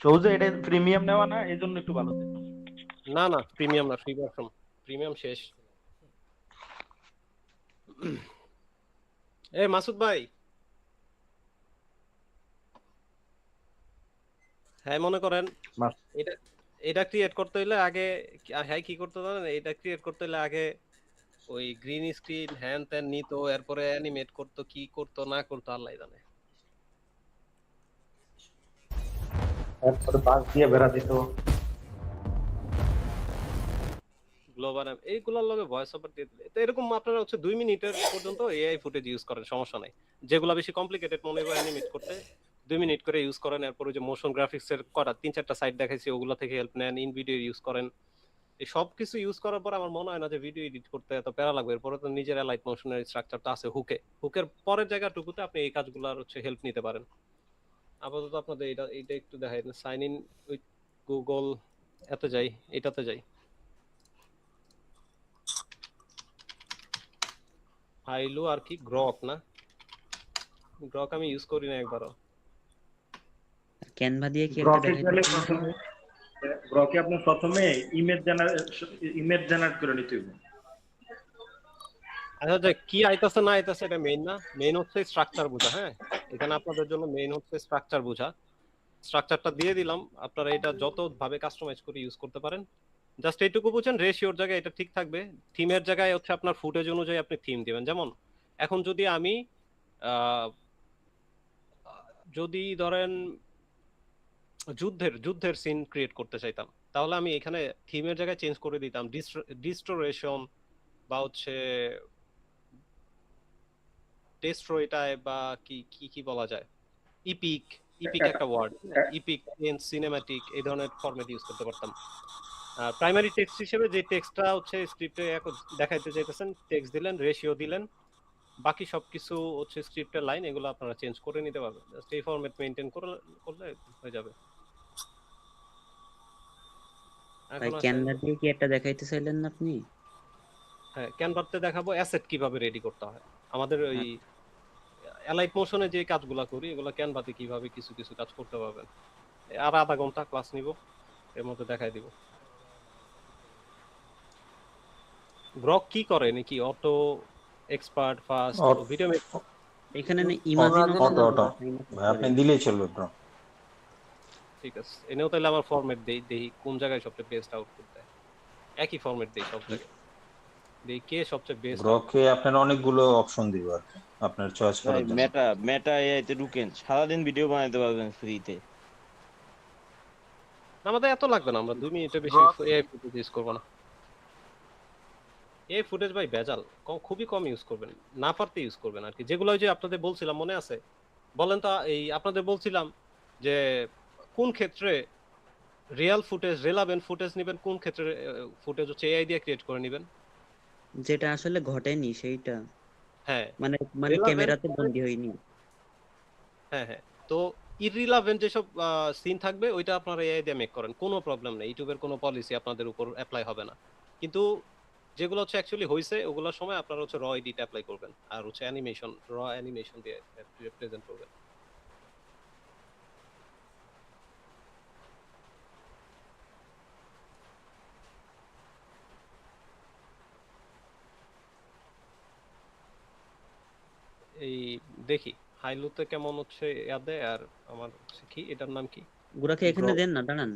সৌজে এটা প্রিমিয়াম নেওয়া না, এজন্য একটু ভালো দেয়। না না প্রিমিয়াম না, ফ্রি ভার্সন, প্রিমিয়াম শেষ। এই মাসুদ ভাই, হ্যাঁ মনে করেন এটা এটা ক্রিয়েট করতে হইলে আগে, হ্যাঁ কি করতে জানেন, এটা ক্রিয়েট করতে হইলে আগে ওই গ্রিন স্ক্রিন হ্যান ত্যান নিত, এরপরে অ্যানিমেট করতো, কি করতো না করতো আল্লাহ জানে। তারপরে বাস দিয়ে বেড়া দিত। গ্লোবাল এইগুলোর লগে ভয়েস ওভার দিয়ে দিলে তো এরকম আপনারা হচ্ছে 2 মিনিটের পর্যন্ত এআই ফুটেজ ইউজ করেন, সমস্যা নাই। যেগুলো বেশি কমপ্লিকেটেড মনে হয় অ্যানিমেট করতে 2 মিনিট করে ইউজ করেন। এরপর যে মোশন গ্রাফিক্স এর করা 3-4টা সাইট দেখাইছি, ওগুলো থেকে হেল্প নেন, ইন ভিডিও ইউজ করেন। এই সব কিছু ইউজ করার পর আমার মনে হয় না যে ভিডিও এডিট করতে এত প্যারা লাগবে। এরপরে তো নিজের লাইট মোশনের স্ট্রাকচারটা আছে হুকের পরের জায়গাটুকুতে আপনি এই কাজগুলোর হচ্ছে হেল্প নিতে পারেন। আপাতত আপনাদের এটা একটু দেখাই, সাইন ইন উইথ গুগল এতে যাই, এটাতে যাই। হাইলু আর কি গ্রক না, গ্রক আমি ইউজ করি না একবারও। ক্যানভা দিয়ে কি একটা দেখাইতে? গ্রকে আপনি প্রথমে ইমেজ জেনারেট করে নিতে হবে। আচ্ছা যে কি আইতাছে না আইতাছে এটা মেইন না, মেইন হচ্ছে স্ট্রাকচার বোঝা। হ্যাঁ এখানে আপনাদের জন্য মেইন হচ্ছে স্ট্রাকচার বোঝা। স্ট্রাকচারটা দিয়ে দিলাম, আপনারা এটা যত ভাবে কাস্টমাইজ করে ইউজ করতে পারেন। জাস্ট এইটুকু বুঝেন, রেশিওর জায়গায় এটা ঠিক থাকবে। থিমের জায়গায় হচ্ছে আপনার ফুটেজ অনুযায়ী আপনি থিম দিবেন। যেমন এখন যদি আমি যদি ধরেন যুদ্ধের সিন ক্রিয়েট করতে চাইতাম, তাহলে আমি এখানে থিমের জায়গায় চেঞ্জ করে দিতাম ডিস্টোরেশন বা হচ্ছে ডেস্ট্রয়টায়, বা কি বলা যায়, ইপিক একটা ওয়ার্ড, ইপিক সিনেম্যাটিক, এই ধরনের ফরম্যাট ইউজ করতে পারতাম। প্রাইমারি টেক্সট হিসেবে যে টেক্সটটা হচ্ছে স্ক্রিপ্টে দেখাইতে চাইতেছেন টেক্সট দিলেন, রেশিও দিলেন, বাকি সবকিছু হচ্ছে স্ক্রিপ্টের লাইন, এগুলো আপনারা চেঞ্জ করে নিতে পারবেন। জাস্ট এই ফরম্যাট মেইনটেইন করলে হয়ে যাবে। ভাই ক্যানভা দিয়ে কি একটা দেখাইতে চাইলেন না আপনি? হ্যাঁ ক্যানভাতে দেখাবো অ্যাসেট কিভাবে রেডি করতে হয়। আমাদের ওই অ্যালাইট মোশনে যে কাজগুলো করি, এগুলো ক্যানভাতে কিভাবে কিছু কাজ করতে পারবেন। আর আধা ঘন্টা ক্লাস নিব, এর মধ্যে দেখাই দিব। গ্রক কি করে নাকি auto expert fast video make এখানে ইমাজিন অটো ভাই আপনি দিলেই চলবে ব্রো। ঠিক আছে, এনেও তাহলে আমার ফরম্যাট দেই কোন জায়গায় সবচেয়ে বেস্ট আউটপুট দেয়। একই ফরম্যাট দেই সব জায়গায়, দেই কে সবচেয়ে বেস্ট। গ্রকে আপনার অনেকগুলো অপশন দিব আর কি, আপনার চয়েস করার জন্য। মেটা এআই তে ঢুকেন, সারাদিন ভিডিও বানাতে পারবেন ফ্রিতে। আমাদের এত লাগবে না, আমরা 2 মিনিটের বেশি এআই ফুটেজ ইউজ করব না। এই ফুটেজ ভাই ভেজাল, খুবই কম ইউজ করবেন, না পারতে ইউজ করবেন আর কি। যেগুলো ওই যে আপনাদের বলছিলাম মনে আছে, বলেন তো, এই আপনাদের বলছিলাম যে কোন ক্ষেত্রে রিয়েল ফুটেজ রিলেভেন্ট ফুটেজ নেবেন, কোন ক্ষেত্রে ফুটেজ হচ্ছে এআই দিয়ে ক্রিয়েট করে নেবেন, যেটা আসলে ঘটেনি সেইটা। হ্যাঁ মানে relevant ক্যামেরাতে বন্দী হয়নি। হ্যাঁ, তো ইররিলেভেন্ট যেসব সিন থাকবে ওইটা আপনারা এআই দিয়ে মেক করেন, কোনো প্রবলেম নেই, ইউটিউবের কোনো পলিসি আপনাদের উপর অ্যাপ্লাই হবে না। কিন্তু যেগুলো হচ্ছে অ্যাকচুয়ালি হইছে ওগুলোর সময় আপনারা হচ্ছে র এডিট অ্যাপ্লাই করবেন, আর হচ্ছে অ্যানিমেশন র অ্যানিমেশন দিয়ে প্রেজেন্ট করবেন। এই দেখি হাইলুতে কেমন হচ্ছে ইয়াদে, আর আমার হচ্ছে কি এটার নাম কি, গুরাকে এখানে দেন না, দাঁড়ান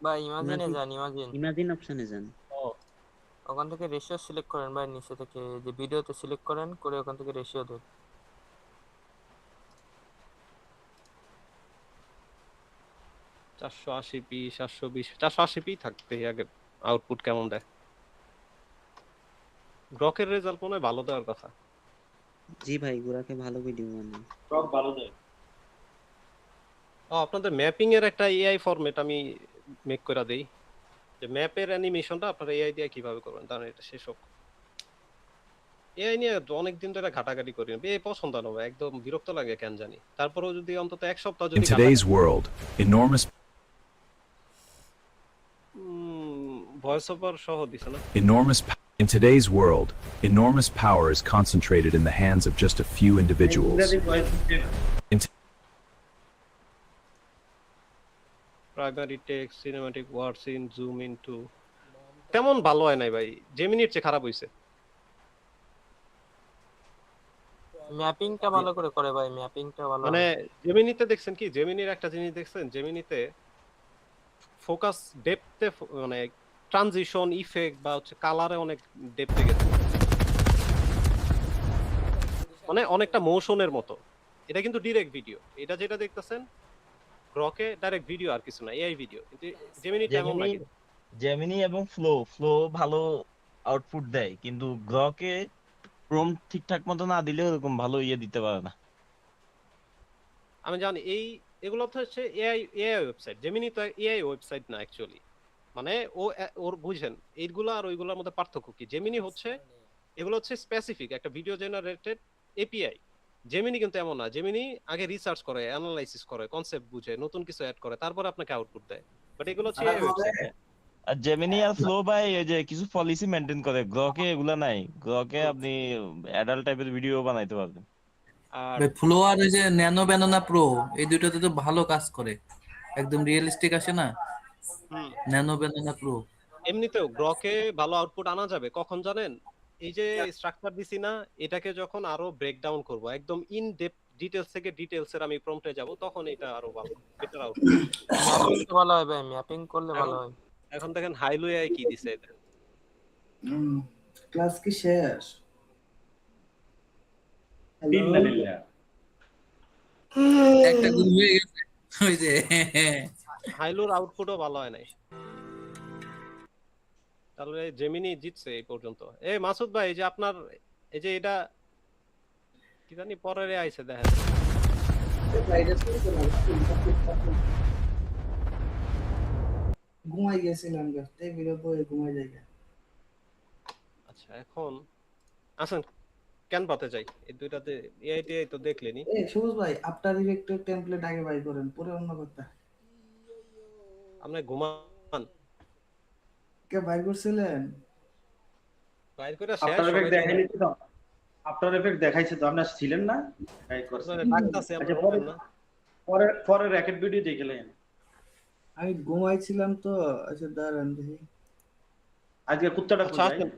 ভাই ইমাজিনে যান, ইমাজিন অপশনে যান। ওখান থেকে রেশিও সিলেক্ট করেন ভাই, নিচে থেকে যে ভিডিওতে সিলেক্ট করেন, করে ওখান থেকে রেশিও দেন। 480p 720 480p থাকবে আগে, আউটপুট কেমন দেয়। গ্রকের রেজাল্ট মনে হয় ভালো দেওয়ার কথা। জি ভাই, গুরাকে ভালো ভিডিও বানায়। সব ভালো দেয়। আপনাদের ম্যাপিং এর একটা এআই ফরম্যাট আমি মেক করে দেই, যে ম্যাপের অ্যানিমেশনটা আপনারা এআই দিয়ে কিভাবে করবেন, তাহলে এটা শেষ হোক। এআই নিয়ে অনেক দিন ধরে ঘাটাঘাটি করি, পছন্দ না, একদম বিরক্ত লাগে কেন জানি। তারপরেও যদি অন্তত এক সপ্তাহ যদি ভয়েস ওভার সহ দিছে না। In today's world, enormous power is concentrated in the hands of just a few individuals. Primary text, cinematic word scene, zoom into তেমন ভালো হয় নাই ভাই, জেমিনির চেয়ে খারাপ হইছে। ম্যাপিংটা ভালো করে ভাই, ম্যাপিংটা ভালো। মানে জেমিনিতে দেখছেন কি, জেমিনির একটা জিনিস দেখছেন, জেমিনিতে ফোকাস ডেপথে, মানে ট্রানজিশন ইফেক্ট বা হচ্ছে কালারে অনেক ডেপথে গেছে, মানে অনেকটা মোশনের মতো। এটা কিন্তু ডাইরেক্ট ভিডিও, এটা যেটা দেখতেছেন গ্রকে ডাইরেক্ট ভিডিও আর কিছু না, এআই ভিডিও। কিন্তু জেমিনি তেমন লাগে, জেমিনি এবং ফ্লো ভালো আউটপুট দেয়, কিন্তু গ্রকে প্রম্পট ঠিকঠাক মতো না দিলে এরকম ভালো দিতে পারে না। আমি জানি এগুলো তো হচ্ছে এআই ওয়েবসাইট, জেমিনি তো এআই ওয়েবসাইট না অ্যাকচুয়ালি। মানে ওর বুঝেন এইগুলো আর ওইগুলোর মধ্যে পার্থক্য কি। জেমিনি হচ্ছে এগুলো হচ্ছে স্পেসিফিক একটা ভিডিও জেনারেটেড এপিআই, জেমিনি কিন্তু এমন না। জেমিনি আগে রিসার্চ করে, অ্যানালাইসিস করে, কনসেপ্ট বুঝে, নতুন কিছু অ্যাড করে, তারপর আপনাকে আউটপুট দেয়। বাট এগুলো হচ্ছে এআই ওয়েবসাইট। আর জেমিনি আর ফ্লো ভাই এই যে কিছু পলিসি মেইনটেইন করে, গ্রকে এগুলা নাই। গ্রকে আপনি অ্যাডাল্ট টাইপের ভিডিও বানাইতে পারবেন। আর ফ্লো আর ওই যে ন্যানো ব্যানানা প্রো, এই দুইটাতে তো ভালো কাজ করে, একদম রিয়েলিস্টিক আসে না। ন্যানো ব্যানানা প্রো এমনিতেও গ্রকে ভালো আউটপুট আনা যাবে কখন জানেন, এই যে স্ট্রাকচার দিছি না, এটাকে যখন আরো ব্রেকডাউন করব, একদম ইন ডেপথ ডিটেইলস থেকে ডিটেইলস এর আমি প্রম্পটে যাব, তখন এটা আরো ভালো বেটার আউটপুট ভালো হয় ভাই, ম্যাপিং করলে ভালো হয়। এখন দেখেন হাইলো এআই কি দিছে এটা। ক্লাস কি শেষ? একটা গুণ হয়ে গেছে ওই যে হাইলোর আউটপুটও ভালো হয় নাই, তাহলে জেমিনি জিতছে এই পর্যন্ত। মাসুদ ভাই, এই যে আপনার এই যে এটা কি জানি পরের আইছে দেখেন, ঘুমাই গেছিলাম গাছতে ভিডিও পরে ঘুমাই যাই। আচ্ছা এখন আসেন কেন পাতে যাই, এই দুইটাতে এআই টিআই তো দেখলেনি। সবুজ ভাই, আফটার ইফেক্টের টেমপ্লেট আগে বাই করেন, পরে অন্য কথা। আপনি ঘুমান কে বাই করছিলেন? বাইর করে শেষ আফটার এফেক্ট দেখাইছি তো, আফটার এফেক্ট দেখাইছে তো, আপনারা ছিলেন না? তাই করছেন। ডাকতাছে আমরা না, পরে র্যাকেট ভিডিও দেখলেন। আমি ঘুমাইছিলাম তো, আচ্ছা দাঁড়ান দেখি। আজকে কুত্তাটা আচ্ছা কোথায়? আসেন।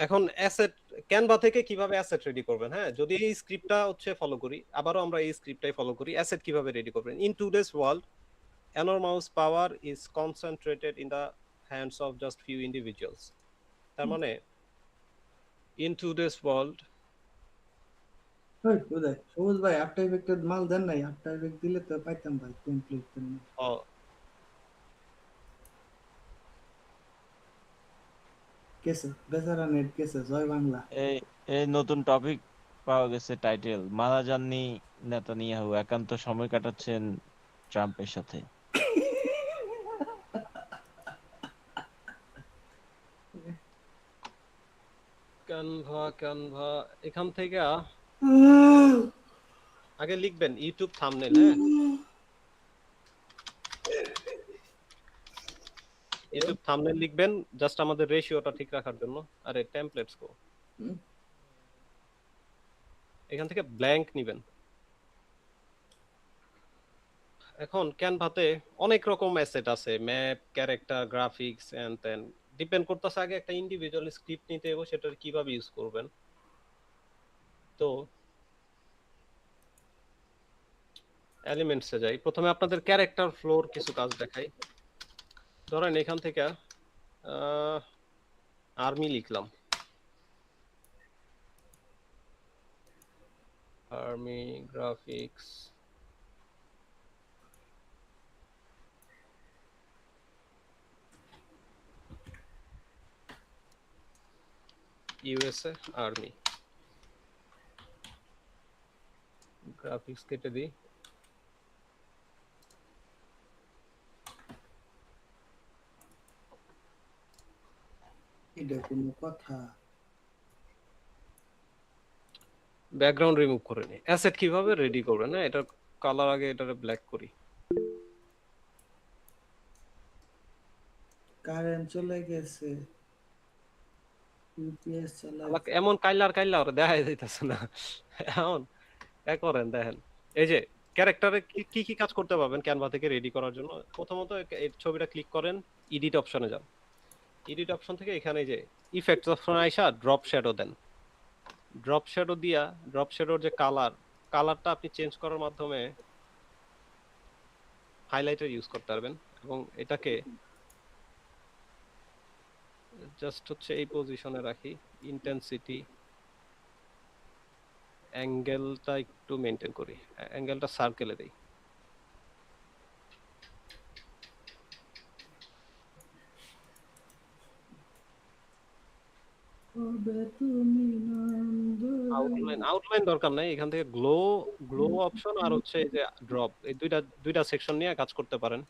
এখন অ্যাসেট ক্যানভা থেকে কিভাবে অ্যাসেট রেডি করবেন, হ্যাঁ যদি এই স্ক্রিপ্টটা হচ্ছে ফলো করি, আবারও আমরা এই স্ক্রিপ্টটাই ফলো করি। অ্যাসেট কিভাবে রেডি করবেন? In today's world enormous power is concentrated in the hands of just few individuals. তার মানে in today's world ওই কোথায় সবুজ ভাই, আফটার ইফেক্টের মাল দেন নাই? আফটার ইফেক্ট দিলে তো পাইতাম ভাই, টেমপ্লেট দেন না। কেসে বেচারা নেট কেসে, জয় বাংলা। এই এই নতুন টপিক পাওয়া গেছে, টাইটেল মারাজানি নেতানিয়াহু একান্ত সময় কাটাচ্ছেন ট্রাম্পের সাথে। ক্যানভা এখান থেকে আগে লিখবেন ইউটিউব থাম্বনেল, হ্যাঁ ইউটিউব থাম্বনেল লিখবেন জাস্ট আমাদের রেশিওটা ঠিক রাখার জন্য। আরে টেমপ্লেটস কো, এখান থেকে ব্ল্যাঙ্ক নেবেন। এখন ক্যানভাতে অনেক রকম অ্যাসেট আছে, map, character, graphics and then depend করতেছে আগে একটা ইন্ডিভিজুয়াল স্ক্রিপ্ট নিতে হবে, সেটা কিভাবে ইউজ করবেন। তো এলিমেন্টসে যাই, প্রথমে আপনাদের ক্যারেক্টার ফ্লোর কিছু কাজ দেখাই। ধরেন এখান থেকে আর্মি লিখলাম, army graphics USA army, graphics কেটে দিই। এটা কোনো কথা? ব্যাকগ্রাউন্ড রিমুভ করে নি। অ্যাসেট কিভাবে রেডি করবেন, না এটা কালার আগে এটারে ব্ল্যাক করি। কারেন্ট চলে গেছে, ইউপিএস চালা। এমন কাইলার ওরে দেখা যাইতাছে না। এখন এক করেন দেখেন, এই যে ক্যারেক্টারে কি কি কাজ করতে পারবেন ক্যানভা থেকে রেডি করার জন্য। প্রথমত এই ছবিটা ক্লিক করেন, এডিট অপশনে যান। এডিট অপশন থেকে এখানে যে ইফেক্টস অপশনে আইসা ড্রপ শ্যাডো দেন। ড্রপ শ্যাডো দিয়া ড্রপ শ্যাডোর যে কালারটা আপনি চেঞ্জ করার মাধ্যমে হাইলাইটার ইউজ করতে পারবেন। এবং এটাকে জাস্ট হচ্ছে এই পজিশনে রাখি, ইন্টেন্সিটি অ্যাঙ্গেলটা একটু মেইনটেইন করি, অ্যাঙ্গেলটা সার্কেলে দেই। আউটলাইন দরকার নাই, এখান থেকে গ্লো অপশন আর হচ্ছে এই যে ড্রপ, এই দুইটা সেকশন নিয়ে কাজ করতে পারেন।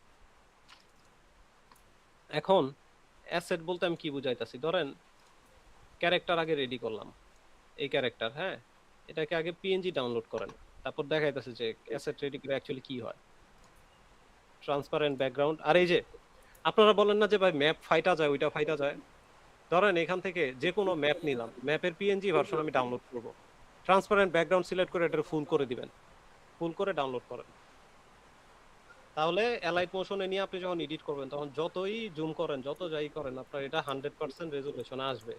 এখন অ্যাসেট বলতে আমি কি বুঝাইতাছি, ধরেন ক্যারেক্টার আগে রেডি করলাম, এই ক্যারেক্টার, হ্যাঁ এটাকে আগে পিএনজি ডাউনলোড করেন, তারপর দেখাইতাছে যে অ্যাসেট রেডি করে অ্যাকচুয়ালি কি হয়। ট্রান্সপারেন্ট ব্যাকগ্রাউন্ড, আর এই যে আপনারা বলেন না যে ভাই ম্যাপ ফাইটা যায়, ওইটা ফাইটা যায়। ধরেন এখান থেকে যে কোনো ম্যাপ নিলাম, ম্যাপের পিএনজি ভার্সন আমি ডাউনলোড করব। ট্রান্সপারেন্ট ব্যাকগ্রাউন্ড সিলেক্ট করে এটা ফুল করে দিবেন, ফুল করে ডাউনলোড করেন। তাহলে অ্যালাইট মোশনে নিয়ে আপনি যখন এডিট করবেন তখন যতই জুম করেন, যত যাই করেন, আপনার এটা 100% রেজোলিউশনে আসবে।